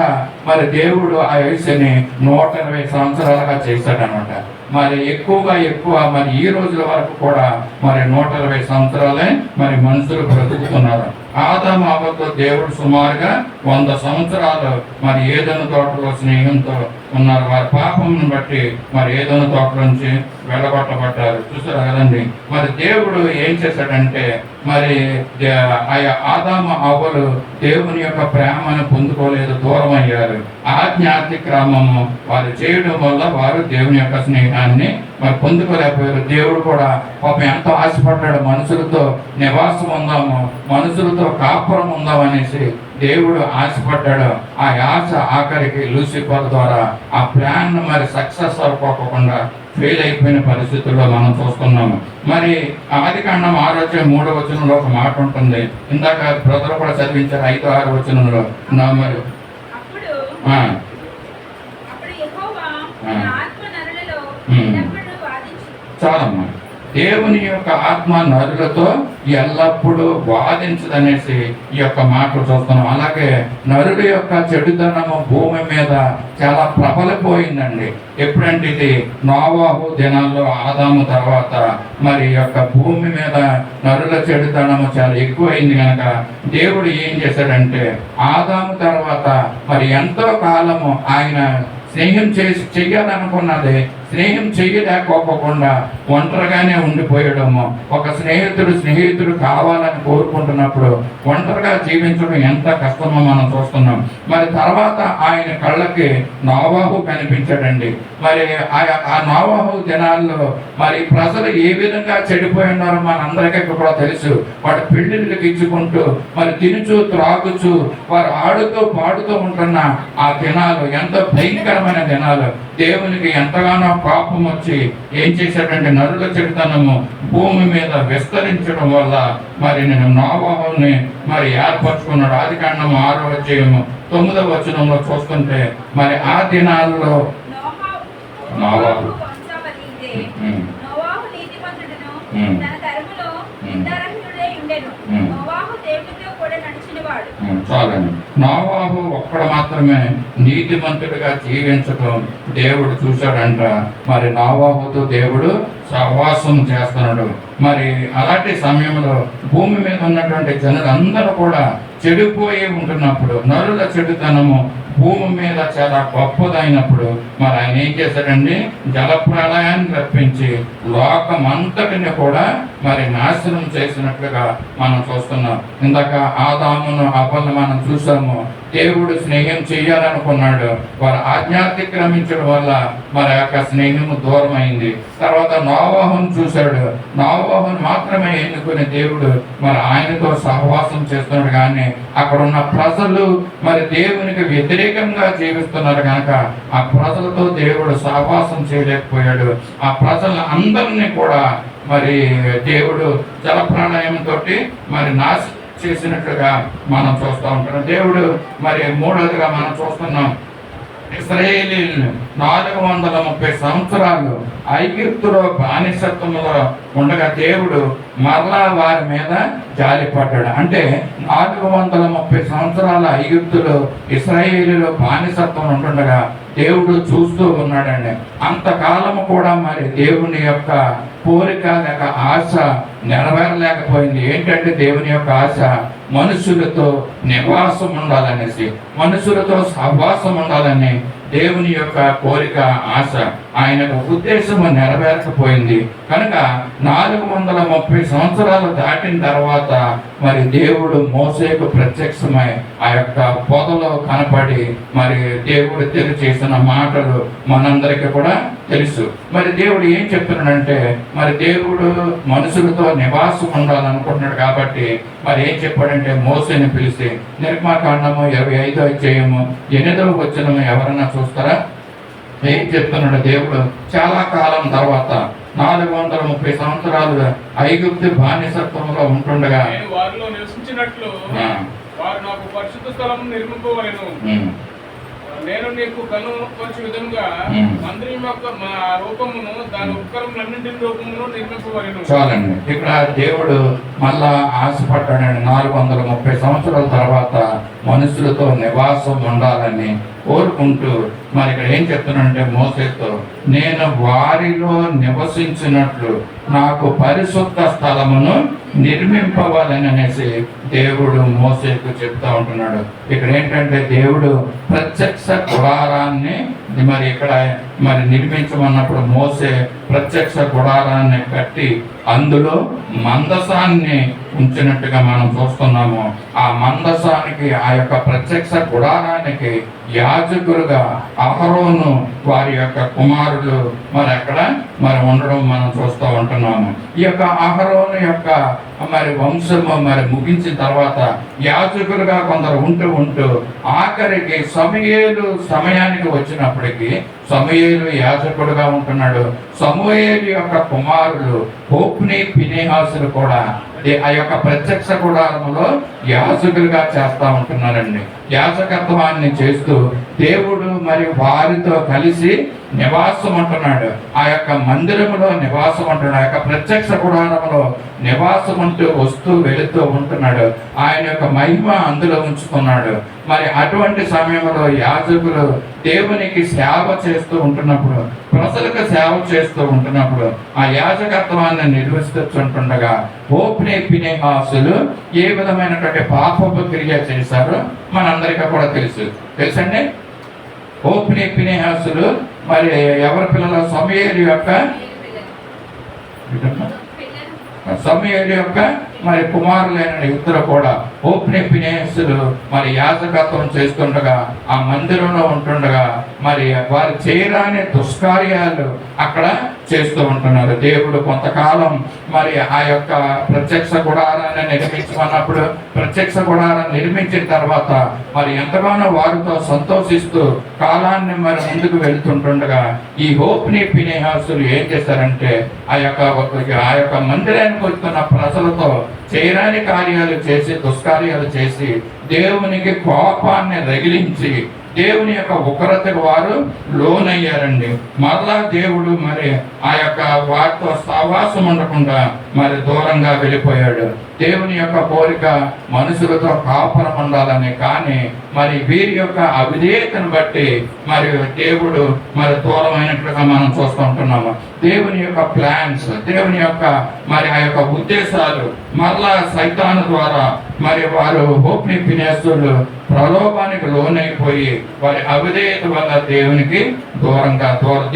మరి దేవుడు ఆ ఆయుష్ని 120 సంవత్సరాలుగా చేశాడనమాట. మరి ఎక్కువ మరి ఈ రోజుల వరకు కూడా మరి 120 సంవత్సరాలే మరి మనుషులు బ్రతుకుతున్నారు. ఆదాము హవ్వతో దేవుడు సుమారుగా 100 సంవత్సరాలు మరి ఏదైనా తోటలో స్నేహంతో ఉన్నారు. వారి పాపంను బట్టి మరి ఏదైనా తోట నుంచి వెళ్ళగొట్టబడ్డారు. చూసారు కదండి. మరి దేవుడు ఏం చేశాడంటే మరి ఆదాము హవ్వలు దేవుని యొక్క ప్రేమను పొందుకోలేదు, దూరం అయ్యారు. ఆజ్ఞాతిక్రమము వారు చేయడం వల్ల వారు దేవుని యొక్క స్నేహాన్ని మరి పొందుకోలేకపోయారు. దేవుడు కూడా పాపం ఎంతో ఆశపడ్డాడు, మనుషులతో నివాసం ఉందాము, మనుషులతో కాపురం ఉందాం అనేసి దేవుడు ఆశపడ్డాడు. ఆ ఆశ ఆఖరికి లూసిఫర్ ద్వారా ఆ ప్లాన్ మరి సక్సెస్ అవ్వకోకుండా ఫెయిల్ అయిపోయిన పరిస్థితుల్లో మనం చూస్తున్నాము. మరి ఆదికాండం 6:3 వచనంలో ఒక మాట ఉంటుంది. ఇందాక బ్రదర్ కూడా చదివించారు 5-6 వచనంలో. మరి చాలమ్మా, దేవుని యొక్క ఆత్మ నరులతో ఎల్లప్పుడూ వాదించదనేసి ఈ యొక్క మాటలు చూస్తున్నాం. అలాగే నరుల యొక్క చెడుతనము భూమి మీద చాలా ప్రబలిపోయిందండి. ఎప్పుడంటే ఇది నోవాహు దినాల్లో, ఆదాము తర్వాత మరి యొక్క భూమి మీద నరుల చెడుతనము చాలా ఎక్కువైంది కనుక దేవుడు ఏం చేశాడంటే ఆదాము తర్వాత మరి ఎంతో కాలము ఆయన స్నేహం చెయ్యాలనుకున్నది స్నేహం చెయ్యలేకపోకుండా ఒంటరిగానే ఉండిపోయడము. ఒక స్నేహితుడు కావాలని కోరుకుంటున్నప్పుడు ఒంటరిగా జీవించడం ఎంత కష్టమో మనం చూస్తున్నాం. మరి తర్వాత ఆయన కళ్ళకి నోవాహు కనిపించాడండి. మరి ఆ నోవాహు దినాల్లో మరి ప్రజలు ఏ విధంగా చెడిపోయి ఉన్నారో మనందరికీ కూడా తెలుసు. వాడు పెళ్లిళ్ళకి ఇచ్చుకుంటూ మరి తినుచు త్రాగుచు వారు ఆడుతూ పాడుతూ ఉంటున్న ఆ దినాలు ఎంతో భయంకరమైన దినాలు. దేవునికి ఎంతగానో పాపం వచ్చి ఏం చేశాడంటే నరుల చెడుతనము భూమి మీద విస్తరించడం వల్ల మరి నేను నోవాహుని మరి ఏర్పరచుకున్నాడు. ఆదికాండం 6:9 వచనంలో చూస్తుంటే మరి ఆ దినాల్లో నోవాహు చాలండి. నోవాహు ఒక్కడ మాత్రమే నీతిమంతుడిగా జీవించడం దేవుడు చూశాడంట. మరి నోవాహుతో దేవుడు సహవాసం చేస్తున్నాడు. మరి అలాంటి సమయంలో భూమి మీద ఉన్నటువంటి జనులందరూ కూడా చెడిపోయి ఉంటున్నప్పుడు, నరుల చెడుతనము భూమి మీద చాలా గొప్పదైనప్పుడు మరి ఆయన ఏం చేశాడండి, జలప్రళయాన్ని రప్పించి లోకమంతటిని కూడా మరి నాశనం చేసినట్లుగా మనం చూస్తున్నాం. ఇందాక ఆదామును హవ్వను మనం చూసాము. దేవుడు స్నేహం చేయాలనుకున్నాడు, వారు ఆజ్ఞాతిక్రమించడం వల్ల మరి యొక్క స్నేహము దూరం అయింది. తర్వాత నోవాహును చూశాడు. నోవాహును మాత్రమే ఎన్నుకుని దేవుడు మరి ఆయనతో సహవాసం చేస్తున్నాడు. కానీ అక్కడ ఉన్న ప్రజలు మరి దేవునికి వ్యతిరేకంగా జీవిస్తున్నారు కనుక ఆ ప్రజలతో దేవుడు సహవాసం చేయలేకపోయాడు. ఆ ప్రజల అందరినీ కూడా మరి దేవుడు జలప్రళయంతో మరి నాశనం చేసినట్లుగా మనం చూస్తూ ఉంటాం. దేవుడు మరి మూడోదిగా మనం చూస్తున్నాం, ఇశ్రాయేలీయులను 430 సంవత్సరాలు ఐగుప్తులో బానిసత్వంలో ఉండగా దేవుడు మరలా వారి మీద జాలిపడ్డాడు. అంటే 430 సంవత్సరాల ఐగుప్తులో ఇశ్రాయేలీయులు బానిసత్వం ఉంటుండగా దేవుడు చూస్తూ ఉన్నాడండి. అంతకాలము కూడా మరి దేవుని యొక్క కోరిక లేక ఆశ నెరవేరలేకపోయింది. ఏంటంటే దేవుని యొక్క ఆశ మనుషులతో నివాసం ఉండాలనేసి, మనుషులతో సహవాసం ఉండాలని దేవుని యొక్క కోరిక, ఆశ, ఆయన ఉద్దేశము నెరవేరకపోయింది కనుక 430 సంవత్సరాలు దాటిన తర్వాత మరి దేవుడు మోసేకు ప్రత్యక్షమై ఆ యొక్క పొదలో కనపడి మరి దేవుడు తెలియచేసిన మాటలు మనందరికీ కూడా తెలుసు. మరి దేవుడు ఏం చెప్తున్నాడంటే, మరి దేవుడు మనుషులతో నివాసం ఉండాలనుకుంటున్నాడు కాబట్టి మరి ఏం చెప్పాడంటే, మోసేని పిలిచి నిర్గమకాండము 25వ అధ్యాయము 8వ వచనము ఎవరన్నా చూస్తారా? ఏం చెప్తున్నాడు దేవుడు? చాలా కాలం తర్వాత 430 సంవత్సరాలు ఐగుప్తు బానిసత్వంలో ఉంటుండగా నేను వారిలో నివసించినట్లు వారు నాకు పరిశుద్ధ స్థలం నిర్మింపవలెను. నేను నీకు కనుపరచు విధంగా మందిరం యొక్క మా రూపమును దాని ఉపకరణలన్నింటి రూపమును నిర్మింపవలెను. చాలండి. ఇక్కడ దేవుడు మళ్ళా ఆశపడ్డాడు. 430 సంవత్సరాల తర్వాత మనుషులతో నివాసం ఉండాలని కోరుకుంటూ మరి ఇక్కడ ఏం చెప్తున్నాడంటే మోసేతో, నేను వారిలో నివసించినట్లు నాకు పరిశుద్ధ స్థలమును నిర్మింపవాలని అనేసి దేవుడు మోసేకు చెప్తా ఉంటున్నాడు. ఇక్కడ ఏంటంటే దేవుడు ప్రత్యక్ష గుడారాన్ని మరి ఇక్కడ మరి నిర్మించమన్నప్పుడు మోసే ప్రత్యక్ష గుడారాన్ని కట్టి అందులో మందసాన్ని ఉంచినట్టుగా మనం చూస్తున్నాము. ఆ మందసానికి, ఆ యొక్క ప్రత్యక్ష గుడారానికి యాజకులుగా అహరోను వారి యొక్క కుమారులు మరి అక్కడ మరి ఉండడం మనం చూస్తూ ఉంటున్నాము. ఈ యొక్క అహరోను యొక్క మరి వంశము మరి ముగించిన తర్వాత యాజకులుగా కొందరు ఉంటూ ఆఖరికి సమూయేలు సమయానికి వచ్చినప్పటికీ సమూయేలు యాజకుడుగా ఉంటున్నాడు. సమూయేలు యొక్క కుమారులు హోప్ని, ఫీనెహాసులు కూడా ఆ యొక్క ప్రత్యక్ష గుడారములో యాజకులుగా చేస్తా ఉంటున్నారండి. యాజకత్వాన్ని చేస్తూ దేవుడు మరి వారితో కలిసి నివాసం ఉంటున్నాడు. ఆ యొక్క మందిరములో నివాసం ఉంటున్నాడు. ఆ యొక్క ప్రత్యక్ష గుడారములో నివాసం ఉంటూ వస్తూ వెళుతూ ఉంటున్నాడు. ఆయన యొక్క మహిమ అందులో ఉంచుకున్నాడు. మరి అటువంటి సమయంలో యాజకులు దేవునికి సేవ చేస్తూ ఉంటున్నప్పుడు, ప్రజలకు సేవ చేస్తూ ఉంటున్నప్పుడు ఆ యాజకత్వాన్ని నిర్వహిస్తుండగా హోప్ని, ఫీనెహాసులు ఏ విధమైనటువంటి పాపపు క్రియ చేశారో మనందరికీ కూడా తెలుసండి. హోప్ని, ఫీనెహాసులు మరి ఎవరి పిల్లలు? సమూయేలు యొక్క మరి కుమారులైన ఇద్దరు కూడా హోప్ని, ఫీనెహాసులు మరి యాజకత్వం చేస్తుండగా ఆ మందిరంలో ఉంటుండగా మరి వారు చేయరాని దుష్కార్యాలు అక్కడ చేస్తూ ఉంటున్నారు. దేవుడు కొంతకాలం మరి ఆ యొక్క ప్రత్యక్ష గుడారాన్ని నిర్మించమన్నప్పుడు ప్రత్యక్ష గుడారాన్ని నిర్మించిన తర్వాత మరి ఎంతగానో వారితో సంతోషిస్తూ కాలాన్ని మరి ముందుకు వెళ్తుంటుండగా ఈ హోప్ని, ఫీనెహాసులు ఏం చేశారంటే ఆ యొక్క మందిరానికి వస్తున్న ప్రజలతో చేయరాని కార్యాలు చేసి, దుష్కార్యాలు చేసి దేవునికి కోపాన్ని రగిలించి దేవుని యొక్క ఉగ్రతకు వారు లోనయ్యారండి. మరలా దేవుడు మరి ఆ యొక్క వారితో సహవాసం ఉండకుండా మరి దూరంగా వెళ్ళిపోయాడు. దేవుని యొక్క కోరిక మనుషులతో కాపురం ఉండాలని, కానీ మరి వీరి యొక్క అవిధేయతను బట్టి మరి దేవుడు మరి దూరమైనట్లుగా మనం చూస్తూ ఉంటున్నాము. దేవుని యొక్క ప్లాన్స్, దేవుని యొక్క మరి ఆ యొక్క ఉద్దేశాలు మరలా సైతాను ద్వారా మరి వారు హోప్ని, ఫీనెహాసులు ప్రలోభానికి లోనైపోయి వారి అవిధేయత వల్ల దేవునికి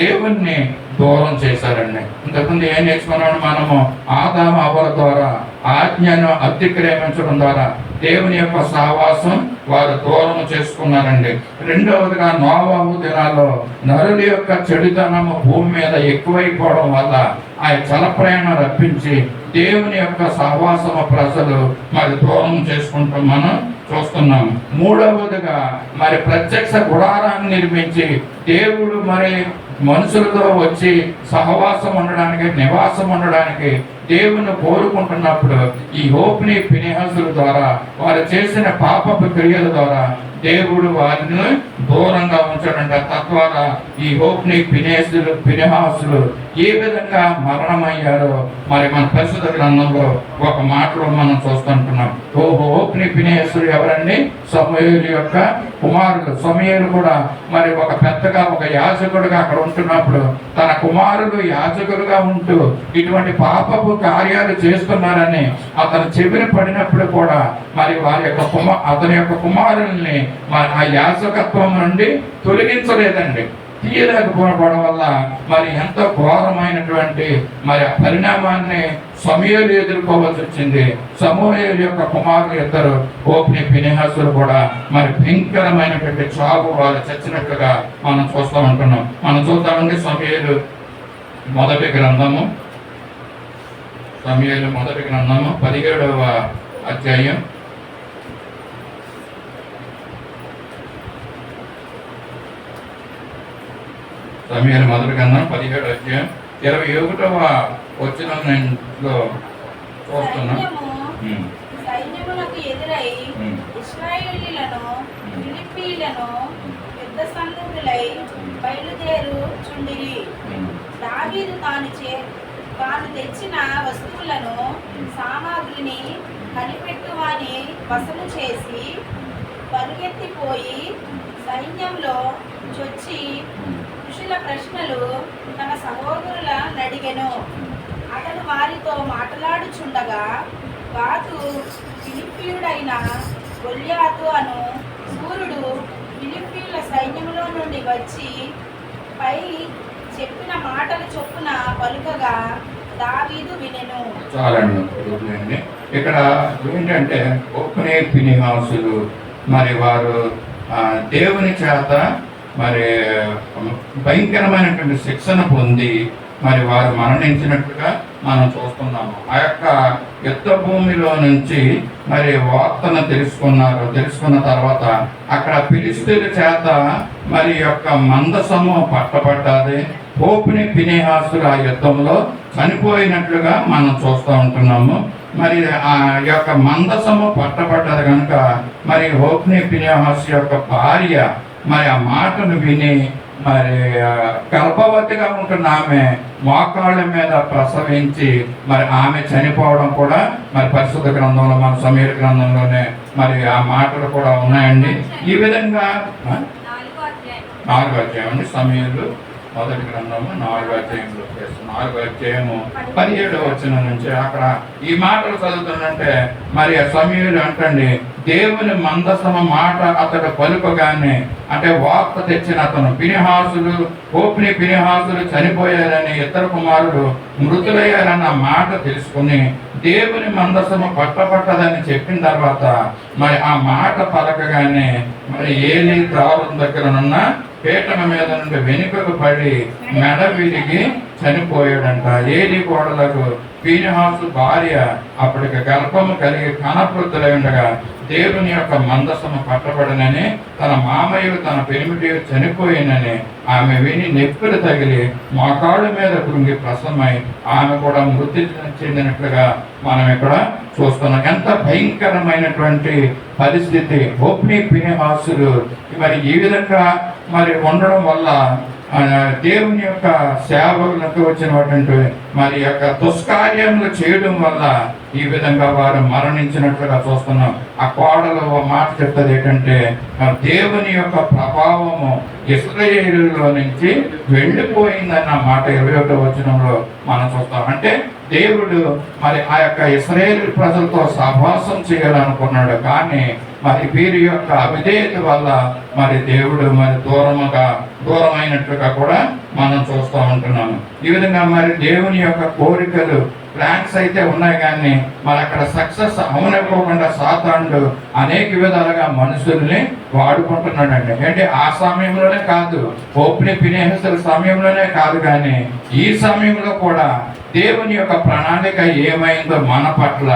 దేవుణ్ణి దూరం చేశారండి. ఇంతకుముందు ఏం నేర్చుకున్నాడు మనము? ఆదాము హవ్వల ద్వారా ఆజ్ఞను అతిక్రమించడం ద్వారా దేవుని యొక్క సహవాసం వారు దూరం చేసుకున్నారండి. రెండవదిగా నోవాహు దినాల్లో నరుల యొక్క చెడుతనము భూమి మీద ఎక్కువైపోవడం వల్ల ఆ జల ప్రయాణం రప్పించి దేవుని యొక్క సహవాసము ప్రజలు మరి దూరం చేసుకుంటాం మనం చూస్తున్నాం. మూడవదిగా మరి ప్రత్యక్ష గుడారాన్ని నిర్మించి దేవుడు మరి మనుషులతో వచ్చి సహవాసం ఉండడానికి, నివాసం ఉండడానికి దేవుని కోరుకుంటున్నప్పుడు ఈ హోప్ని, ఫీనెహాసుల ద్వారా వారు చేసిన పాపపు క్రియల ద్వారా దేవుడు వారిని దూరంగా ఉంచాడంట. తద్వారా ఈ హోప్ని, ఫీనెహాసులు ఏ విధంగా మరణమయ్యారో మరి మన పరిశుద్ధ గ్రంథంలో ఒక మాటలో మనం చూస్తుంటున్నాం. హోఫ్ని ఫినెహాసులు ఎవరండి? సమూయేలు యొక్క కుమారులు. సమూయేలు కూడా మరి ఒక పెద్దగా ఒక యాజకుడుగా అక్కడ ఉంటున్నప్పుడు తన కుమారులు యాజకులుగా ఉంటూ ఇటువంటి పాపపు కార్యాలు చేస్తున్నారని అతను చెవిని పడినప్పుడు కూడా మరి వారి యొక్క అతని యొక్క కుమారుల్ని మరి ఆ యాజకత్వం నుండి తొలగించలేదండి. తీయలేకపోవడం వల్ల మరి ఎంతో ఘోరమైనటువంటి మరి ఆ పరిణామాన్ని సమూయేలు ఎదుర్కోవాల్సి వచ్చింది. సమూయేలు యొక్క కుమారులు ఇద్దరు హోఫ్ని ఫినెహాసులు కూడా మరి భయంకరమైనటువంటి చావు వాళ్ళు చచ్చినట్లుగా మనం చూస్తూ ఉంటున్నాం. మనం చూద్దామండి సమూయేలు మొదటి గ్రంథము 17వ అధ్యాయం. సమూయేలు మొదటి గ్రంథం 17వ అధ్యాయం 21వ వచనంలో చూస్తున్నాం. సైన్యములకు ఎదురై ఇశ్రాయేలీయులను ఫిలిష్తీయులను యుద్ధ సన్నద్ధులై బయలుదేరుచుండిరి. దావీదు తాను తెచ్చిన వస్తువులను సామాగ్రిని కనిపెట్టువాని వసము చేసి పరుగెత్తిపోయి సైన్యంలో చొచ్చి ఋషుల ప్రశ్నలు తన సహోదరుల నడిగెను. అతడు వారితో మాట్లాడుచుండగా గాతు ఫిలిష్తీయుడైన గొల్యాతు అను సూర్యుడు ఫిలిష్తీయుల సైన్యంలో నుండి వచ్చి పై చెప్పిన మాటలు చొప్పున పలుకగా దావీదు వినెను. చాలండి. ఇక్కడ ఏంటంటే హోఫ్ని ఫినెహాసులు మరి వారు దేవుని చేత మరి భయంకరమైనటువంటి శిక్షణ పొంది మరి వారు మరణించినట్టుగా మనం చూస్తున్నాము. ఆ యొక్క యుద్ధ భూమిలో నుంచి మరి వార్తను తెలుసుకున్న తర్వాత అక్కడ ఫిలిష్తీయుల చేత మరి యొక్క మందసము పట్టబడ్డది. హోఫ్ని ఫినెహాసులు ఆ యుద్ధంలో చనిపోయినట్లుగా మనం చూస్తూ ఉంటున్నాము. మరి ఆ యొక్క మందసము పట్టబడ్డది కనుక మరి హోఫ్ని ఫినెహాసు యొక్క భార్య మరి ఆ మాటను విని మరి గర్భవతిగా ఉంటున్న ఆమె మోకాళ్ళ మీద ప్రసవించి మరి ఆమె చనిపోవడం కూడా మరి పరిశుద్ధ గ్రంథంలో మన సమూయేలు గ్రంథంలోనే మరి ఆ మాటలు కూడా ఉన్నాయండి. ఈ విధంగా 4వ అధ్యాయం అండి. సమూయేలు మొదటి గ్రంథము 4వ అధ్యాయంలో 4వ అధ్యాయము 17వ వచనం నుంచి అక్కడ ఈ మాటలు చదువుతుందంటే మరి సమూయేలు అంటండి, దేవుని మందసము మాట అతడు పలుకగానే అంటే వార్త తెచ్చిన అతను హోఫ్ని ఫినెహాసులు చనిపోయారని ఇద్దరు కుమారులు మృతులయ్యారన్న మాట తెలుసుకుని దేవుని మందసము పట్టబట్టదని చెప్పిన తర్వాత మరి ఆ మాట పలకగానే మరి ఏలీ ద్వారం దగ్గరనున్న పీఠం మీద నుండి వెనుకకు పడి మెడ విరిగి చనిపోయాడంట. ఏలీ కోడలకు ఫినెహాసు భార్య అప్పటికి గర్భము కలిగి కనపృతులై ఉండగా దేవుని యొక్క మందసము పట్టబడనని తన మామయ్య తన పెనిమిటి చనిపోయినని ఆమె విని నెప్పులు తగిలి మోకాళ్ళ మీద కృంగి ప్రసమై ఆమె కూడా మృతి చెందినట్లుగా మనం ఇక్కడ చూస్తున్నాం. ఎంత భయంకరమైనటువంటి పరిస్థితి. హోఫ్ని ఫినెహాసులు మరి ఈ విధంగా మరి ఉండడం వల్ల దేవుని యొక్క సేవకులకు వచ్చినటువంటి మరి యొక్క దుష్కార్యములు చేయడం వల్ల ఈ విధంగా వారు మరణించినట్లుగా చూస్తున్నాం. ఆ కోడలు మాట చెప్తుంది ఏంటంటే దేవుని యొక్క ప్రభావము ఇశ్రాయేలులో నుంచి వెళ్ళిపోయిందన్న మాట 21వ వచనంలో మనం చూస్తాం. అంటే దేవుడు మరి ఆ యొక్క ఇశ్రాయేలు ప్రజలతో సహవాసం చేయాలనుకున్నాడు, కానీ మరి వీరి యొక్క అవిధేయత వల్ల మరి దేవుడు మరి దూరమైనట్లుగా కూడా మనం చూస్తూ ఉంటున్నాము. ఈ విధంగా మరి దేవుని యొక్క కోరికలు ప్లాన్స్ అయితే ఉన్నాయి, కానీ మరి అక్కడ సక్సెస్ అవనివ్వకుండా సాతానుడు అనేక విధాలుగా మనుషుల్ని వాడుకుంటున్నాడండి. అంటే ఆ సమయంలోనే కాదు, హోఫ్ని ఫినెహాసుల సమయంలోనే కాదు, కానీ ఈ సమయంలో కూడా దేవుని యొక్క ప్రణాళిక ఏమైందో మన పట్ల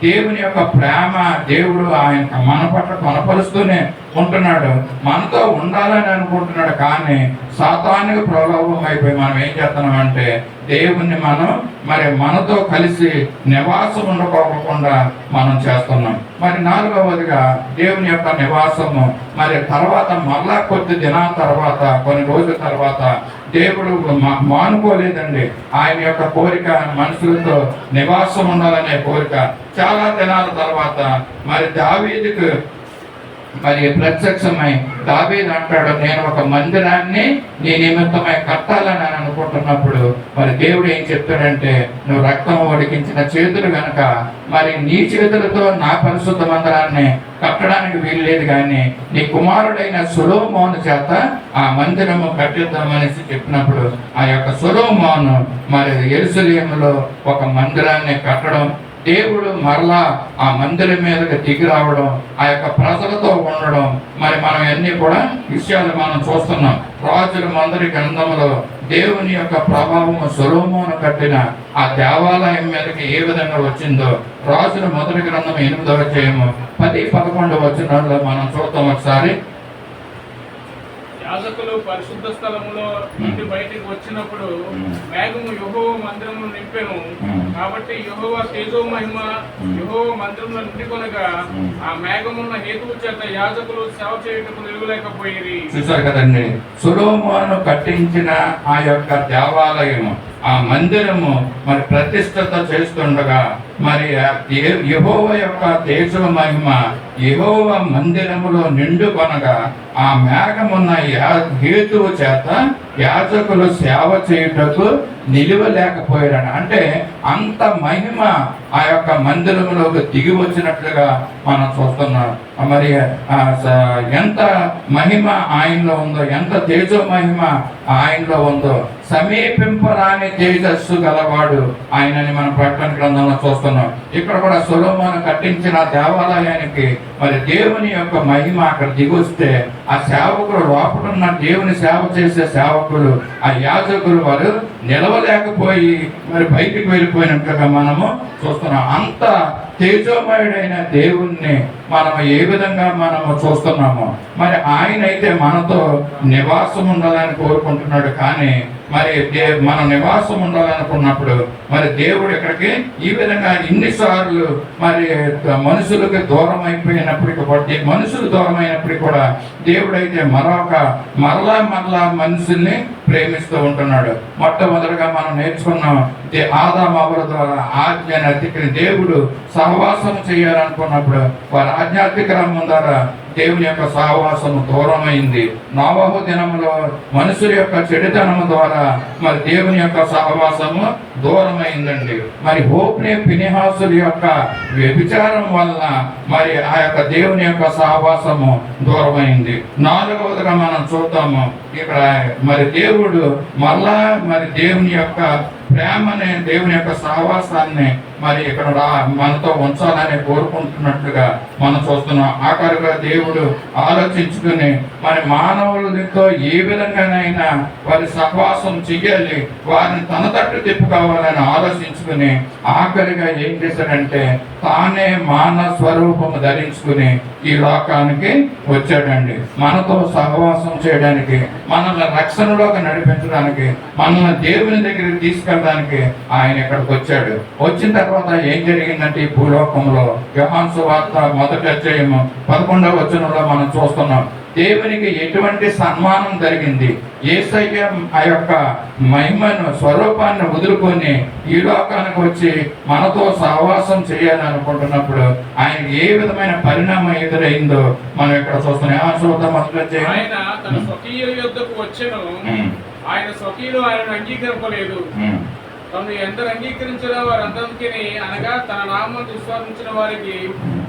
దేవుని యొక్క ప్రేమ దేవుడు ఆయన మన పట్ల కనపరుస్తూనే ఉంటున్నాడు, మనతో ఉండాలని అనుకుంటున్నాడు. కానీ సాతానికి ప్రలోభం అయిపోయి మనం ఏం చేస్తున్నామంటే దేవుణ్ణి మనం మరి మనతో కలిసి నివాసం ఉండకోకుండా మనం చేస్తున్నాం. మరి 4వదిగా దేవుని యొక్క నివాసము మరి తర్వాత మళ్ళా కొద్ది దినాల తర్వాత కొన్ని రోజుల తర్వాత దేవుడు మానుకోలేదండి. ఆయన యొక్క కోరిక మనుషులతో నివాసం ఉండాలనే కోరిక. చాలా దినాల తర్వాత మరి దావీదుకు మరి ప్రత్యక్షమై దావీదు అంటాడు, నేను ఒక మందిరాన్ని నీ నిమిత్తమై కట్టాలని అనుకుంటున్నప్పుడు మరి దేవుడు ఏం చెప్తాడంటే, నువ్వు రక్తం ఉడికించిన చేతులు గనక మరి నీ చేతులతో నా పరిశుద్ధ మందిరాన్ని కట్టడానికి వీలు లేదు, కానీ నీ కుమారుడైన సొలొమోను చేత ఆ మందిరము కట్టిద్దామనేసి చెప్పినప్పుడు ఆ యొక్క సొలొమోను మరి యెరూషలేములో ఒక మందిరాన్ని కట్టడం, దేవుడు మరలా ఆ మందిరం మీదకి దిగి రావడం, ఆ యొక్క ప్రజలతో ఉండడం, మరి మనం అన్ని కూడా విషయాలు మనం చూస్తున్నాం. రాజుల మందిర గ్రంథంలో దేవుని యొక్క ప్రభావము సొలొమోను కట్టిన ఆ దేవాలయం మీదకి ఏ విధంగా వచ్చిందో రాజుల మొదటి గ్రంథం 8వ అధ్యాయము 10-11 వచనాల్లో మనం చూద్దాం ఒకసారి. యాజకులు పరిశుద్ధ స్థలములో నుండి బయటికి వచ్చినప్పుడు మేఘము యెహోవా మందిరమును నింపెను. కాబట్టి యెహోవా తేజో మహిమ యెహోవా మందిరంలో నిండుకొనగా ఆ మేఘమున్న హేతువు చేత యాజకులు సేవ చేయుటకు నిలువలేకపోయిరి. చూసారు కదండి, సొలొమోను కట్టించిన ఆ యొక్క దేవాలయము, ఆ మందిరము మరి ప్రతిష్టత చేస్తుండగా మరి యెహోవా యొక్క తేజో మహిమ యెహోవా మందిరములో నిండుకొనగా ఆ మేఘమున్న హేతువు చేత యాజకులు సేవ చేయుటకు నిలువలేకపోయారని. అంటే అంత మహిమ ఆ యొక్క మందిరంలోకి దిగి వచ్చినట్లుగా మనం చూస్తున్నాం. మరి ఎంత మహిమ ఆయనలో ఉందో, ఎంత తేజో మహిమ ఆయనలో ఉందో, సమీపింపరాని తేజస్సు గలవాడు ఆయనని మనం ప్రకటన గ్రంథంలో చూస్తున్నాం. ఇక్కడ కూడా సొలొమోను కట్టించిన దేవాలయానికి మరి దేవుని యొక్క మహిమ అక్కడ దిగొస్తే ఆ సేవకులు లోపడున్న దేవుని సేవ చేసే సేవకులు, ఆ యాజకులు వారు నిలవలేకపోయి మరి బయటికి వెళ్ళిపోయినట్లుగా మనము చూస్తున్నాం. అంత తేజోమయుడైన దేవుణ్ణి మనం ఏ విధంగా మనము చూస్తున్నామో, మరి ఆయన అయితే మనతో నివాసం ఉండాలని కోరుకుంటున్నాడు. కానీ మరి మన నివాసం ఉండాలనుకున్నప్పుడు మరి దేవుడు ఇక్కడికి ఈ విధంగా ఇన్నిసార్లు మరి మనుషులకి దూరం అయిపోయినప్పటికీ, మనుషులు దూరం అయినప్పటికీ కూడా దేవుడైతే మరలా మనుషుల్ని ప్రేమిస్తూ ఉంటున్నాడు. మొట్టమొదటిగా మనం నేర్చుకున్నాం, ఆదాము అవ్వల ద్వారా ఆజ్ఞను అతిక్రమి దేవుడు సహవాసం చేయాలనుకున్నప్పుడు వారి ఆజ్ఞాతిక్రమం ద్వారా దేవుని యొక్క సహవాసము దూరమైంది. నోవహు దినములో మనుషుల యొక్క చెడుతనము ద్వారా మరి దేవుని యొక్క సహవాసము దూరమైందండి. మరి హోప్ని ఫినెహాసుల యొక్క వ్యభిచారం వలన మరి ఆ యొక్క దేవుని యొక్క సహవాసము దూరమైంది. 4వదిగా మనం చూద్దాము, ఇక్కడ మరి దేవుడు మళ్ళా మరి దేవుని యొక్క ప్రేమని, దేవుని యొక్క సహవాసాన్ని మరి ఇక్కడ మనతో ఉంచాలని కోరుకుంటున్నట్లుగా మనం చూస్తున్నాం. ఆఖరుగా దేవుడు ఆలోచించుకుని మరి మానవులతో ఏ విధంగానైనా వారి సహవాసం చెయ్యాలి, వారిని తన తట్టు తిప్పుకోవాలని ఆలోచించుకుని ఆఖరిగా ఏం చేశాడంటే తానే మానవ స్వరూపము ధరించుకుని ఈ లోకానికి వచ్చాడండి. మనతో సహవాసం చేయడానికి, మనల్ని రక్షణలోకి నడిపించడానికి, మనల్ని దేవుని దగ్గరికి తీసుకెళ్ళడానికి ఆయన ఇక్కడికి వచ్చాడు. వచ్చిన తర్వాత ఏం జరిగిందంటే ఈ భూలోకంలో యోహాను సువార్త 1వ అధ్యాయము 11వ వచనంలో మనం చూస్తున్నాం. దేవునికి ఎటువంటి సన్మానం జరిగింది. యేసయ్య ఆ యొక్క మహిమను స్వరూపాన్ని వదులుకొని ఈ లోకానికి వచ్చి మనతో సహవాసం చేయాలనుకుంటున్నప్పుడు ఆయన ఏ విధమైన పరిణామం ఎదురైందో మనం ఇక్కడ చూస్తున్నాం. ఆయన తన స్వకీయుల యొద్దకు వచ్చెను, ఆయన స్వకీయులు ఆయనను అంగీకరింపలేదు. తను ఎందరు అంగీకరించిన వారందరికీ, అనగా తన నామం విశ్వాసించిన వారికి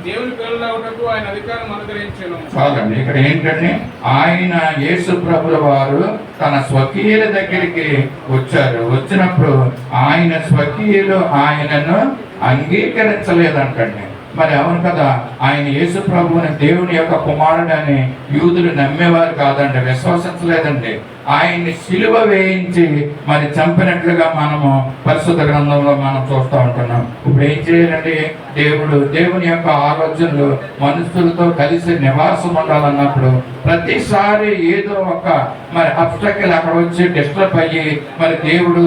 దేవుని పిల్లలవుటకు ఆయన అధికారం అనుగ్రహించెను. చాలండి. ఇక్కడ ఏంటంటే ఆయన యేసు ప్రభుల వారు తన స్వకీయుల దగ్గరికి వచ్చారు. వచ్చినప్పుడు ఆయన స్వకీయులు ఆయనను అంగీకరించలేదంటండి. మరి అవును కదా, ఆయన యేసు ప్రభువుని దేవుని యొక్క కుమారుడని యూదులు నమ్మేవారు కాదండి, విశ్వసించలేదండి. ఆయన్ని సిలువ వేయించి మరి చంపినట్లుగా మనము పరిశుద్ధ గ్రంథంలో మనం చూస్తూ ఉంటున్నాం. ఇప్పుడు ఏం చేయాలండి? దేవుని యొక్క ఆలోచనలు మనుషులతో కలిసి నివాసం ఉండాలన్నప్పుడు ప్రతిసారి ఏదో ఒక మరి అబ్స్టకిల్ అక్కడ వచ్చి డిస్టర్బ్ అయ్యి మరి దేవుడు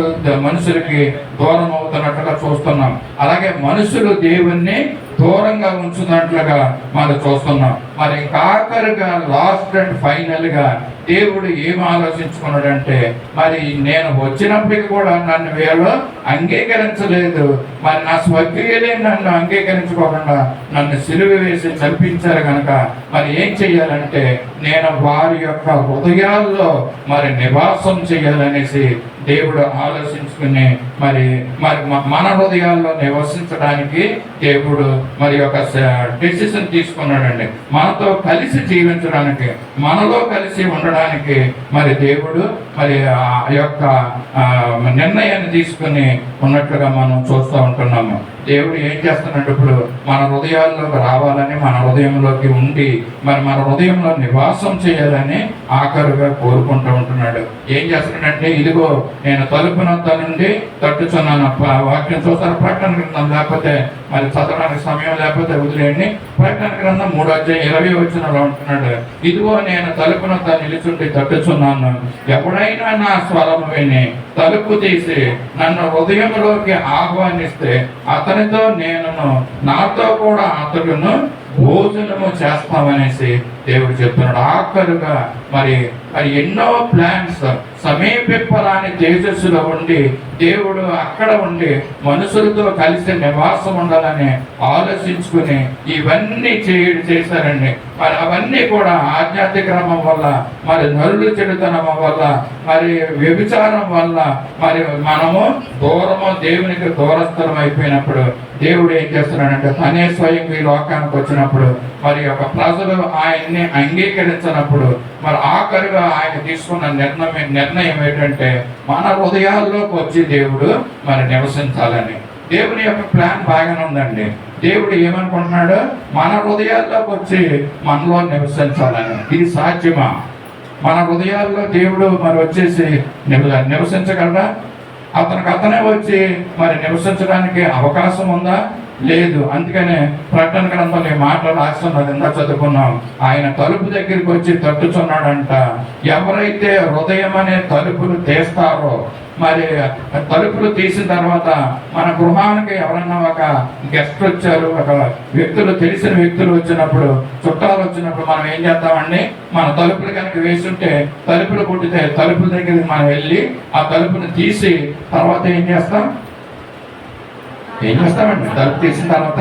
మనుషులకి దూరం అవుతున్నట్లుగా చూస్తున్నాం. అలాగే మనుషులు దేవుణ్ణి దూరంగా ఉంచుతున్నట్లుగా మనం చూస్తున్నాం. మరి ఆఖరుగా లాస్ట్ అండ్ ఫైనల్ గా దేవుడు ఏం ఆలోచించుకున్నాడంటే, మరి నేను వచ్చినప్పటికీ కూడా నన్ను వీళ్ళు అంగీకరించలేదు, మరి నా స్వకీయులే నన్ను అంగీకరించుకోకుండా నన్ను సిలువ వేసి చంపించారు కనుక మరి ఏం చెయ్యాలంటే నేను వారి యొక్క హృదయాల్లో మరి నివాసం చేయాలనేసి దేవుడు ఆలోచించుకుని మరి మరి మన హృదయాల్లో నివసించడానికి దేవుడు మరి ఒక డెసిషన్ తీసుకున్నాడండి. మనతో కలిసి జీవించడానికి, మనలో కలిసి ఉండడానికి మరి దేవుడు మరి ఆ యొక్క నిర్ణయాన్ని తీసుకుని ఉన్నట్లుగా మనం చూస్తూ ఉంటున్నాము. దేవుడు ఏం చేస్తున్నాడు? ఇప్పుడు మన హృదయాల్లోకి రావాలని, మన హృదయంలోకి ఉండి మరి మన హృదయంలో నివాసం చేయాలని ఆఖరుగా కోరుకుంటూ ఉంటున్నాడు. ఏం చేస్తున్నాడంటే, ఇదిగో నేను తలుపునొద్ద నుండి తట్టుచున్నాను. వాక్యం చూస్తారు, ప్రకటన గ్రంథం లేకపోతే మరి చదవడానికి సమయం లేకపోతే వదిలేయండి. ప్రకటన గ్రంథం 3:20 ఉంటున్నాడు, ఇదిగో నేను తలుపునొద్ద నిలుచుండి తట్టుచున్నాను, ఎవడైనా నా స్వరము విని తలుపు తీసి నన్ను హృదయంలోకి ఆహ్వానిస్తే అతనితో నేను, నాతో కూడా అతడును భోజనము చేస్తామనేసి దేవుడు చెప్తున్నాడు. ఆఖరుగా మరి ఎన్నో ప్లాన్స్ సమీపింపరాని తేజస్సులో ఉండి దేవుడు అక్కడ ఉండి మనుషులతో కలిసి నివాసం ఉండాలని ఆలోచించుకుని ఇవన్నీ చేశారండి. మరి అవన్నీ కూడా ఆధ్యాత్మిక క్రమం వల్ల, మరి నరులు చెడుతనం వల్ల, మరి వ్యభిచారం వల్ల మరి మనము దేవునికి దూరస్థలం అయిపోయినప్పుడు దేవుడు ఏం చేస్తున్నాడంటే తనే స్వయంగా ఈ లోకానికి వచ్చినప్పుడు మరి ఒక ప్రజలు ఆయన్ని అంగీకరించినప్పుడు మరి ఆఖరుగా ఆయన తీసుకున్న నిర్ణయం ఏంటంటే మన హృదయాల్లోకి వచ్చి దేవుడు మరి నివసించాలని. దేవుని యొక్క ప్లాన్ బాగానే ఉందండి. దేవుడు ఏమనుకుంటున్నాడు? మన హృదయాల్లోకి వచ్చి మనలో నివసించాలని. ఇది సాధ్యమా? మన హృదయాల్లో దేవుడు మరి వచ్చేసి నివసించగలరా? అతనే వచ్చి మరి నివసించడానికి అవకాశం ఉందా? లేదు. అందుకనే ప్రకటన గ్రంథంలో ఈ మాటలు రాస్తున్నది ఎంత చదువుకున్నాం. ఆయన తలుపు దగ్గరికి వచ్చి తట్టుచున్నాడంట. ఎవరైతే హృదయం అనే తలుపులు తీస్తారో, మరి తలుపులు తీసిన తర్వాత మన గృహానికి ఎవరన్నా ఒక గెస్ట్ వచ్చారు, ఒక వ్యక్తులు, తెలిసిన వ్యక్తులు వచ్చినప్పుడు, చుట్టాలు వచ్చినప్పుడు మనం ఏం చేస్తామండి? మన తలుపులు కనుక వేసుంటే తలుపులు కొట్టితే తలుపుల దగ్గరికి మనం వెళ్ళి ఆ తలుపుని తీసి తర్వాత ఏం చేస్తామండి? తలుపు తీసిన తర్వాత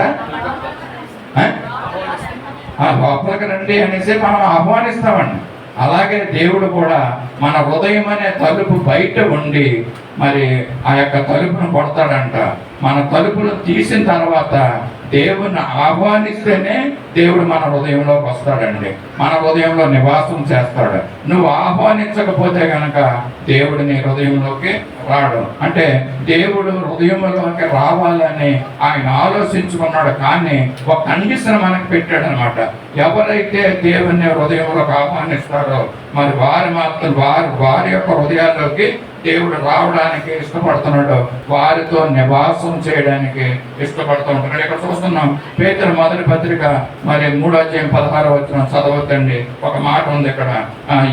లోపలికి రండి అనేసి మనం ఆహ్వానిస్తామండి. అలాగే దేవుడు కూడా మన హృదయం అనే తలుపు బయట ఉండి మరి ఆ యొక్క తలుపును కొడతాడంట. మన తలుపును తీసిన తర్వాత దేవుని ఆహ్వానిస్తేనే దేవుడు మన హృదయంలోకి వస్తాడండి, మన హృదయంలో నివాసం చేస్తాడు. నువ్వు ఆహ్వానించకపోతే కనుక దేవుడు నీ హృదయంలోకి రాడు. అంటే దేవుడు హృదయంలోకి రావాలని ఆయన ఆలోచించుకున్నాడు, కానీ ఒక కండిషన్ మనకు పెట్టాడు అనమాట. ఎవరైతే దేవుని హృదయంలోకి ఆహ్వానిస్తారో మరి వారి యొక్క హృదయాల్లోకి దేవుడు రావడానికి ఇష్టపడుతున్నాడు, వారితో నివాసం చేయడానికి ఇష్టపడుతూ ఉంటున్నాడు. ఇక్కడ చూస్తున్నాం పేతురు మొదటి పత్రిక మరి 3:16 చదవద్దండి. ఒక మాట ఉంది ఇక్కడ,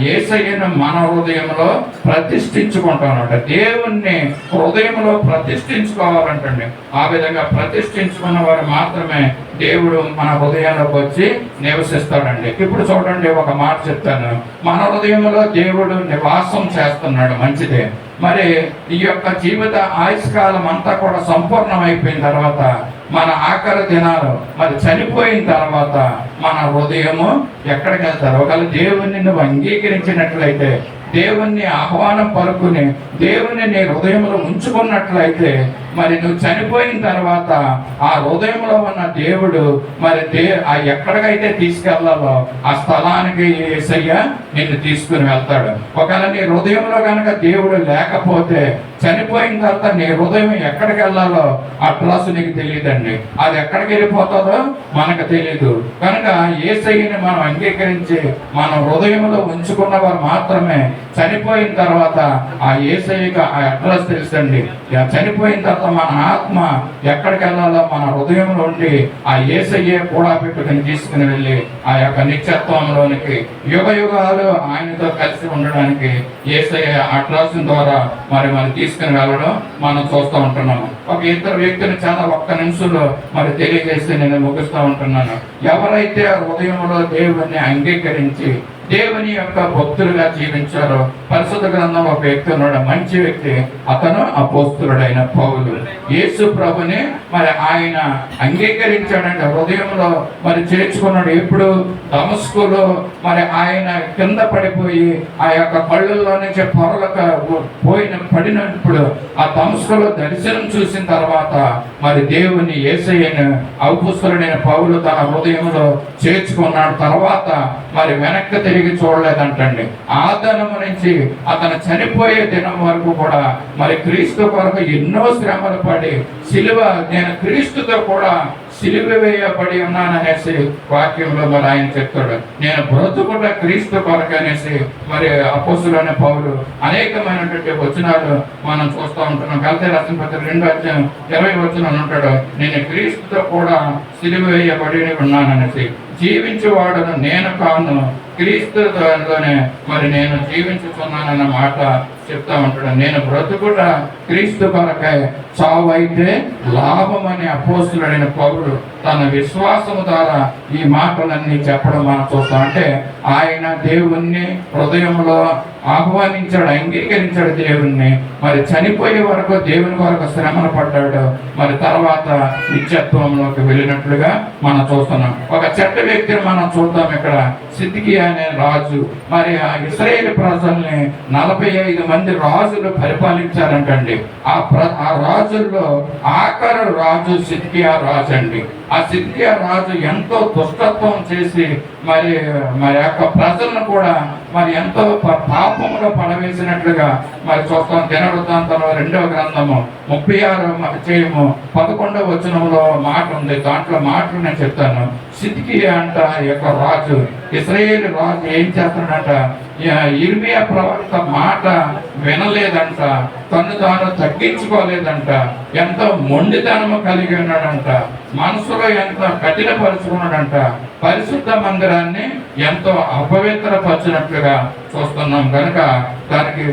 యేసయ్యను మన హృదయంలో ప్రతిష్ఠించుకుంటామన్నమాట. దేవుణ్ణి హృదయంలో ప్రతిష్ఠించుకోవాలంటండి. ఆ విధంగా ప్రతిష్ఠించుకున్న వారు మాత్రమే దేవుడు మన హృదయంలోకి వచ్చి నివసిస్తాడండి. ఇప్పుడు చూడండి, ఒక మాట చెప్తాను. మన హృదయంలో దేవుడు నివాసం చేస్తున్నాడు, మంచిదే. మరి ఈ యొక్క జీవిత ఆయుష్కాలం అంతా కూడా సంపూర్ణం అయిపోయిన తర్వాత మన ఆఖరి దినాలు మరి చనిపోయిన తర్వాత మన హృదయము ఎక్కడికి వెళ్తారు? ఒకవేళ దేవుణ్ణి నువ్వు అంగీకరించినట్లయితే, దేవుణ్ణి ఆహ్వానం పలుకుని దేవుణ్ణి నీ హృదయంలో ఉంచుకున్నట్లయితే మరి నువ్వు చనిపోయిన తర్వాత ఆ హృదయంలో ఉన్న దేవుడు మరి ఎక్కడికైతే తీసుకెళ్లాలో ఆ స్థలానికి యేసయ్య నిన్ను తీసుకుని వెళ్తాడు. ఒకవేళ నీ హృదయంలో కనుక దేవుడు లేకపోతే చనిపోయిన తర్వాత నీ హృదయం ఎక్కడికి వెళ్ళాలో అడ్రస్ నీకు తెలియదండి. అది ఎక్కడికి వెళ్ళిపోతుందో మనకు తెలియదు. కనుక యేసయ్యని మనం అంగీకరించి మన హృదయంలో ఉంచుకున్న వారు మాత్రమే చనిపోయిన తర్వాత ఆ యేసయ్యకి ఆ అడ్రస్ తెలుసండి. చనిపోయిన తర్వాత మన ఆత్మ ఎక్కడికి వెళ్ళాలో మన హృదయంలో ఉండి ఆ యేసయ్యే కూడా పెట్టుకుని తీసుకుని వెళ్ళి ఆ యొక్క నిత్యత్వంలోనికి యుగ యుగాలు ఆయనతో కలిసి ఉండడానికి యేసయ్య అడ్రస్ ద్వారా మరి తీసుకుని వెళ్ళడం మనం చూస్తూ ఉంటున్నాము. ఒక ఇద్దరు వ్యక్తులు చాలా ఒక్క నిమిషంలో మరి తెలియజేసి నేను ముగిస్తూ ఉంటున్నాను. ఎవరైతే హృదయంలో దేవుణ్ణి అంగీకరించి దేవుని యొక్క భక్తులుగా జీవించారో, పరిశుద్ధ గ్రంథంలో ఒక వ్యక్తి ఉన్నాడు, మంచి వ్యక్తి, అతను అపోస్తులుడైన పౌలు. యేసు ప్రభుని మరి ఆయన అంగీకరించాడంటే హృదయంలో మరి చేర్చుకున్నాడు. ఎప్పుడు దమస్కులో మరి ఆయన కింద పడిపోయి ఆ యొక్క కళ్ళల్లో నుంచి పొరలకు పడినప్పుడు ఆ దమస్కులో దర్శనం చూసిన తర్వాత మరి దేవుని యేసయ్యను అపోస్తులుడైన పౌలు తన హృదయంలో చేర్చుకున్నాడు. తర్వాత మరి వెనక్కి తిరిగి చూడలేదంటండి. ఆ దినము నుంచి అతను చనిపోయే దినం వరకు కూడా మరి క్రీస్తు కొరకు ఎన్నో శ్రమలు పడి నేను క్రీస్తుతో కూడా సిలువ వేయబడి ఉన్నాననేసి వాక్యంలో మరి ఆయన చెప్తాడు. నేను బ్రతుకుట క్రీస్తు కొరకు అనేసి మరి అపోస్తులైన పౌలు అనేకమైనటువంటి వచనాలు మనం చూస్తూ ఉంటున్నాం. గలతీ రాసిన పత్రిక 2:20 ఉంటాడు, నేను క్రీస్తుతో కూడా సిలువ వేయబడి ఉన్నాననేసి. జీవించేవాడును నేను కాను, క్రీస్తులోనే మరి నేను జీవించుతున్నానన్న మాట చెప్తా ఉంటాడు. నేను బ్రతుకుట క్రీస్తు కొరకై, చావు అయితే లాభం అని అపోస్తులుడైన పౌలు తన విశ్వాసము ద్వారా ఈ మాటలన్నీ చెప్పడం మనం చూస్తాం. అంటే ఆయన దేవుణ్ణి హృదయంలో ఆహ్వానించాడు, అంగీకరించాడు దేవుణ్ణి. మరి చనిపోయే వరకు దేవుని వరకు శ్రమను పడ్డాడు. మరి తర్వాత నిత్యత్వంలోకి వెళ్ళినట్లుగా మనం చూస్తున్నాం. ఒక చెడ్డ వ్యక్తిని మనం చూద్దాం. ఇక్కడ సిద్కియా అనే రాజు మరి ఆ ఇశ్రాయేలు ప్రజల్ని 45 మంది రాజులు పరిపాలించారంటండి. ఆ రాజుల్లో ఆఖరు రాజు సిద్కియా రాజు అండి. ఆ సిద్కియా రాజు ఎంతో దుష్టత్వం చేసి మరి యొక్క ప్రజలను కూడా మరి ఎంతో పాపంలో పడవేసినట్లుగా మరి చూస్తాం. దినవృత్తాంతంలో 2వ గ్రంథము 36:11 వచనంలో మాట ఉంది. దాంట్లో మాటలు నేను చెప్తాను. సిద్కియా అంట యొక్క రాజు, ఇశ్రాయేలు రాజు ఏం చేస్తాడంట, ఇర్మియా ప్రవక్త మాట వినలేదంట, తను తాను తగ్గించుకోలేదంట, ఎంతో మొండితనము కలిగి ఉన్నాడంట, మనసులో ఎంతో కఠినపరుచుకున్నాడంట, పరిశుద్ధ మందిరాన్ని ఎంతో అపవిత్రపరిచినట్లుగా చూస్తున్నాం. కనుక దానికి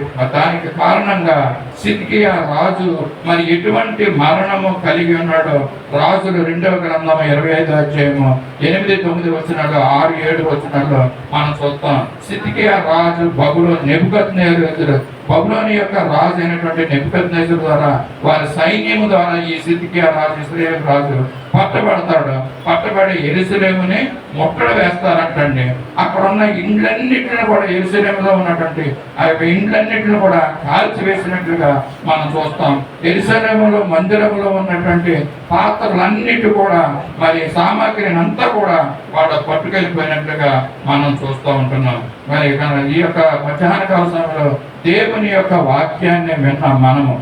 కారణంగా సిద్కియా రాజు మరి ఎటువంటి మరణము కలిగి ఉన్నాడో రాజులు 2వ గ్రంథము 25:8-9 వచనాలు 6-7 వచనాల్లో మనం చూస్తాం. సిద్కియా రాజు నెబుకద్నెజరు బబులోని యొక్క రాజు అయినటువంటి నెబుకద్నెజరు ద్వారా వారి సైన్యము ద్వారా ఈ సిద్కియా రాజు ఇశ్రాయేలు రాజు పట్టబడతాడు. పట్టబడి యెరూషలేముని ముట్టడి వేస్తారంటండి. అక్కడ ఉన్న ఇండ్లన్నిటిని కూడా యెరూషలేములో ఉన్నటువంటి ఆ యొక్క ఇండ్లన్నిటిని కూడా కాల్చివేసినట్లుగా మనం చూస్తాం. యెరూషలేములో మందిరములో ఉన్నటువంటి పాత్రలన్నిటి కూడా మరి సామాగ్రిని అంతా కూడా వాడు పట్టుకెళ్ళిపోయినట్లుగా మనం చూస్తూ ఉంటున్నాం. మరి ఈ యొక్క మధ్యాహ్న కాల సమయంలో దేవుని యొక్క వాక్యాన్ని విన్నాం. మనము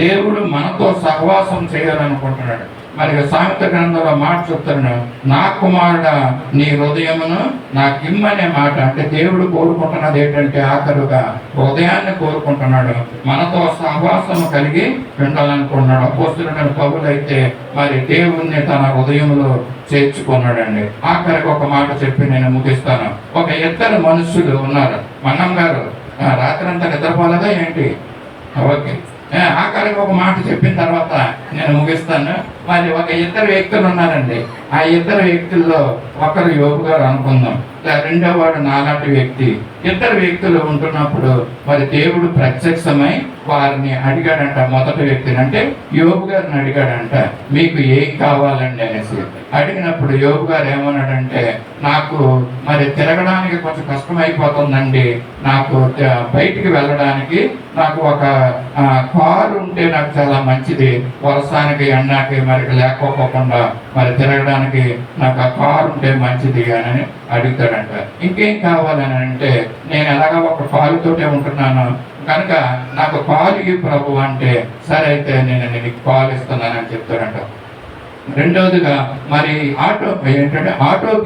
దేవుడు మనతో సహవాసం చేయాలనుకుంటున్నాడు. మరి సామెత గ్రంథంలో మాట చెప్తాను, నా కుమారుడా నీ హృదయమును నాకు ఇమ్మనే మాట. అంటే దేవుడు కోరుకుంటున్నది ఏంటంటే ఆఖరుగా హృదయాన్ని కోరుకుంటున్నాడు, మనతో సహవాసము కలిగి ఉండాలనుకుంటున్నాడు. అపోస్తులైన పౌలు అయితే మరి దేవుణ్ణి తన హృదయంలో చేర్చుకున్నాడండి. ఆఖరికి ఒక మాట చెప్పి నేను ముగిస్తాను. ఒక ఇద్దరు మనుషులు ఉన్నారు. మన్నం గారు రాత్రంతా నిద్రపోలేదా ఏంటి? ఓకే, ఆఖరికి ఒక మాట చెప్పిన తర్వాత నేను ముగిస్తాను. మరి ఒక ఇద్దరు వ్యక్తులు ఉన్నారండి. ఆ ఇద్దరు వ్యక్తుల్లో ఒకరు యోబు గారు అనుకుందాం, రెండో వాడు నాలాంటి వ్యక్తి. ఇద్దరు వ్యక్తులు ఉంటున్నప్పుడు మరి దేవుడు ప్రత్యక్షమై వారిని అడిగాడంట. మొదటి వ్యక్తిని అంటే యోబు గారిని అడిగాడంట, మీకు ఏం కావాలండి అనేసి. అడిగినప్పుడు యోబు గారు ఏమన్నాడంటే, నాకు మరి తిరగడానికి కొంచెం కష్టమైపోతుందండి, నాకు బయటికి వెళ్ళడానికి నాకు ఒక కారు ఉంటే నాకు చాలా మంచిది, వర్షానికి ఎండాకి మరి లేకపోకుండా మరి తిరగడానికి నాకు ఆ కారు ఉంటే మంచిది అని అడుగుతాడంట. ఇంకేం కావాలని అంటే, నేను ఎలాగో ఒక కాలుతోటే ఉంటున్నాను కనుక నాకు కాలు ప్రభు అంటే, సరే అయితే నేను నీకు కాలు ఇస్తున్నానని చెప్తాడంట. రెండవదిగా మరి ఆటో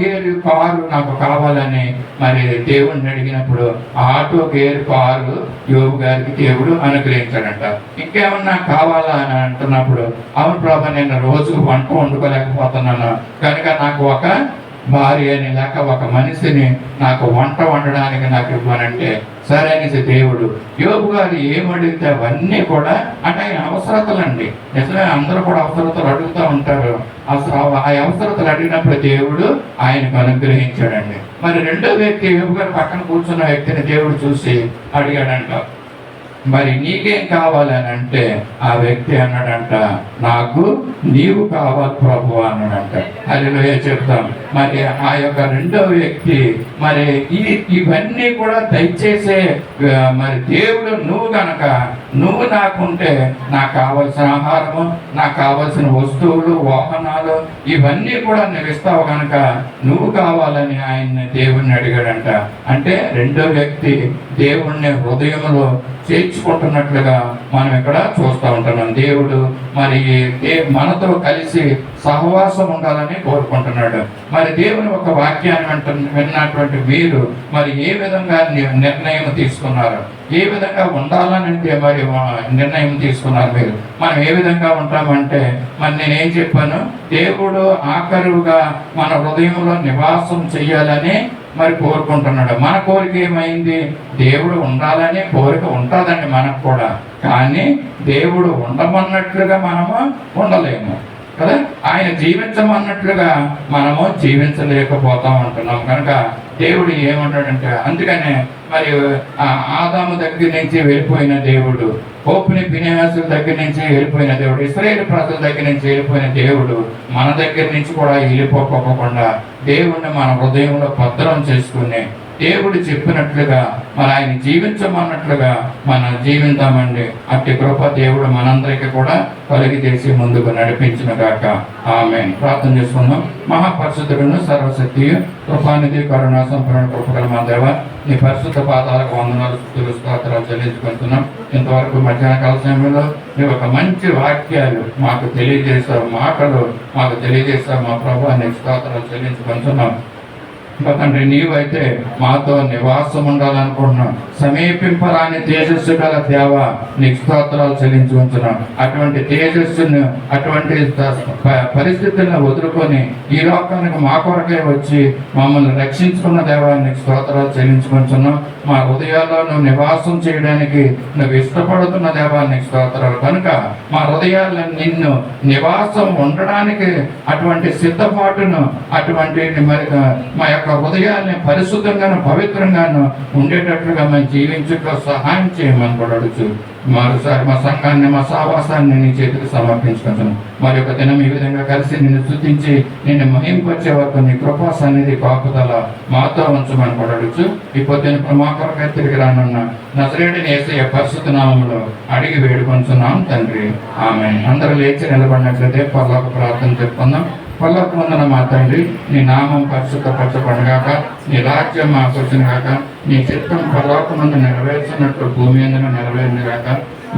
గేర్ కారు నాకు కావాలని మరి దేవుణ్ణి అడిగినప్పుడు ఆ ఆటో గేర్ కారు యోబు గారికి దేవుడు అనుగ్రహించాడంట. ఇంకేమన్నా కావాలా అని అంటున్నప్పుడు, అవును ప్రభా, నేను రోజు వంట వండుకోలేకపోతున్నాను కనుక నాకు ఒక భార్యని లేక ఒక మనిషిని నాకు వంట వండడానికి నాకు ఇవ్వనంటే సరే అనేసి దేవుడు యోబు గారు ఏమడిగితే అవన్నీ కూడా అంటే ఆయన అవసరతలండి. నిజమే, అందరూ కూడా అవసరతలు అడుగుతూ ఉంటారు. అసలు ఆ అవసరతలు అడిగినప్పుడు దేవుడు ఆయనకు అనుగ్రహించాడండి. మరి రెండో వ్యక్తి యోబు గారు పక్కన కూర్చున్న వ్యక్తిని దేవుడు చూసి అడిగాడంట, మరి నీకేం కావాలని అంటే ఆ వ్యక్తి అన్నాడంట, నాకు నీవు కావాలి ప్రభు అన్నాడంట. హల్లెలూయా చెప్తాం. మరి ఆ యొక్క రెండో వ్యక్తి మరి ఇవన్నీ కూడా దయచేసే మరి దేవుడు నువ్వు కనుక నువ్వు నాకుంటే నాకు కావలసిన ఆహారము, నాకు కావలసిన వస్తువులు, వాహనాలు ఇవన్నీ కూడా నువ్వు ఇస్తావు కనుక నువ్వు కావాలని ఆయన్ని దేవుణ్ణి అడిగాడంట. అంటే రెండో వ్యక్తి దేవుణ్ణి హృదయంలో చేర్చుకుంటున్నట్లుగా మనం ఇక్కడ చూస్తూ ఉంటున్నాం. దేవుడు మరి మనతో కలిసి సహవాసం ఉండాలని కోరుకుంటున్నాడు. మరి దేవుని ఒక వాక్యాన్ని విన్నటువంటి మీరు మరి ఏ విధంగా నిర్ణయం తీసుకున్నారు, ఏ విధంగా ఉండాలని మరి నిర్ణయం తీసుకున్నారు మీరు? మనం ఏ విధంగా ఉంటామంటే మరి నేనేం చెప్పాను, దేవుడు ఆఖరుగా మన హృదయంలో నివాసం చెయ్యాలని మరి కోరుకుంటున్నాడు. మన కోరిక ఏమైంది? దేవుడు ఉండాలని కోరిక ఉంటుందండి మనకు కూడా, కానీ దేవుడు ఉండమన్నట్లుగా మనము ఉండలేము కదా. ఆయన జీవించమన్నట్లుగా మనము జీవించలేకపోతా ఉంటున్నాం కనుక దేవుడు ఏమంటాడంటే, అందుకనే మరి ఆదాము దగ్గర నుంచి వెళ్ళిపోయిన దేవుడు, హోప్ని ఫినెహాసుల దగ్గర నుంచి వెళ్ళిపోయిన దేవుడు, ఇశ్రాయేలు ప్రజల దగ్గర నుంచి వెళ్ళిపోయిన దేవుడు మన దగ్గర నుంచి కూడా వెళ్ళిపోకుండా దేవుణ్ణి మన హృదయంలో భద్రం చేసుకుని దేవుడు చెప్పినట్లుగా మరి ఆయన జీవించమన్నట్లుగా మనం జీవిద్దామండి. అట్టి కృప దేవుడు మనందరికీ కూడా కలిగి చేసి ముందుకు నడిపించిన గాక. ఆమేన్. ప్రార్థన చేసుకుందాం. మహాపరిశుద్ధుడును సర్వశక్తియు కృపానిధి కరుణా సంపూర్ణ కృపగల మా దేవ, నీ పరిశుద్ధ పాదాలకు వందనాలు, స్తుతులు, స్తోత్రాలు చెల్లించుకుంటున్నాం. ఇంతవరకు మధ్యాహ్న కాల సమయంలో నీ ఒక మంచి వాక్యాలు మాకు తెలియజేశావు, మాటలు మాకు తెలియజేశావు. మా ప్రభు నీకు స్తోత్రాలు చెల్లించుకుంటున్నాం. తండ్రి, నీవైతే మాతో నివాసం ఉండాలనుకుంటున్నాం. సమీపింపరాని తేజస్సు గల దేవ, నీకు స్తోత్రాలు చెల్లించుకుంటున్నాం. అటువంటి తేజస్సును, అటువంటి పరిస్థితులను వదులుకొని ఈ లోకానికి మా కొరకే వచ్చి మమ్మల్ని రక్షించుకున్న దేవా, నీకు స్తోత్రాలు చెల్లించుకుంటున్నాం. మా హృదయాల్లో నువ్వు నివాసం చేయడానికి నువ్వు ఇష్టపడుతున్న దేవా, నీకు స్తోత్రాలు. కనుక మా హృదయాల్లో నిన్ను నివాసం ఉండడానికి అటువంటి సిద్ధపాటును, అటువంటి మరి మా యొక్క హృదయాన్ని పరిశుద్ధంగాను పవిత్రంగాను ఉండేటట్లుగా మేము జీవించుటలో సహాయం చేయమని కూడా అడుగుతూ మరోసారి మా సంఘాన్ని, మా సావాసాన్ని నీ చేతికి సమర్పించుకుంటున్నాను. మరి ఒక దినం ఈ విధంగా కలిసి నిన్ను స్తుతించి నిన్ను మహింపరిచే వరకు నీ కృపా సన్నిధి కాపుదల మాతో ఉంచమని కూడా అడుగుతూ ఈ పొద్దున మా కొరకై తిరిగి రానున్న నజరేయుడైన యేసయ్య పరిశుద్ధ నామములో అడిగి వేడుకొంచున్నాం తండ్రి. ఆమేన్. అందరూ లేచి నిలబడినట్లయితే పరలోక ప్రార్థన చెప్పుకుందాం. పరలోకమందున మా తండ్రి, నీ నామం పరిశుద్ధపరచబడుగాక, నీ రాజ్యం మాకు వచ్చునుగాక, నీ చిత్తం పరలోకమందు నెరవేర్చినట్లు భూమి అందున నెరవేరునుగాక.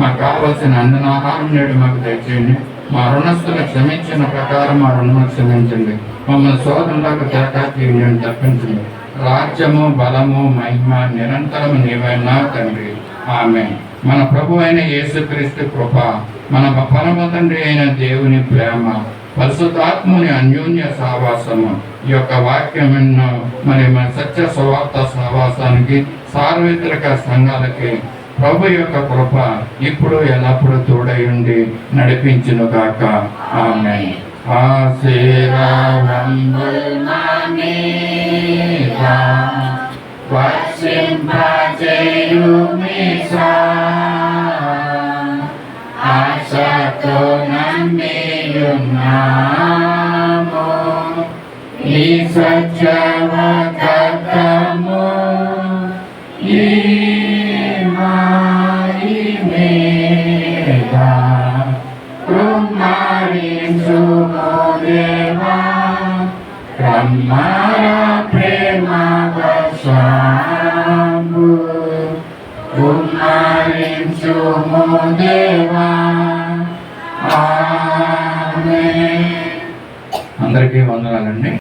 మాకు కావలసిన ఆహారం నేడు మాకు దయచేయండి. మా రుణస్తులను క్షమించిన ప్రకారం మా రుణములు క్షమించండి. మమ్మల్ని శోధనలకు తేకాన్ని తప్పించండి. రాజ్యము, బలము, మహిమ నిరంతరము నీవైనా తండ్రి. ఆమేన్. మన ప్రభు అయిన యేసుక్రీస్తు కృప, మన పరమ తండ్రి అయిన దేవుని ప్రేమ, పరిశుద్ధాత్ముని అన్యోన్య సహవాసము, ఈ యొక్క వాక్యం మరి మన సత్య సువార్త సహవాసానికి, సార్వత్రిక సంఘాలకి ప్రభు యొక్క కృప ఇప్పుడు ఎల్లప్పుడూ తోడై ఉండి నడిపించును గాక. ఆమేన్. ఆశతో నమ్మియున్నాము ఈ సత్యవచనము, ఈ మాయి మీద కుమారించుము దేవా, బ్రహ్మర ప్రేమ వర్షము కుమారించుము దేవా. ఆమేన్. అందరికీ వందనాలండి.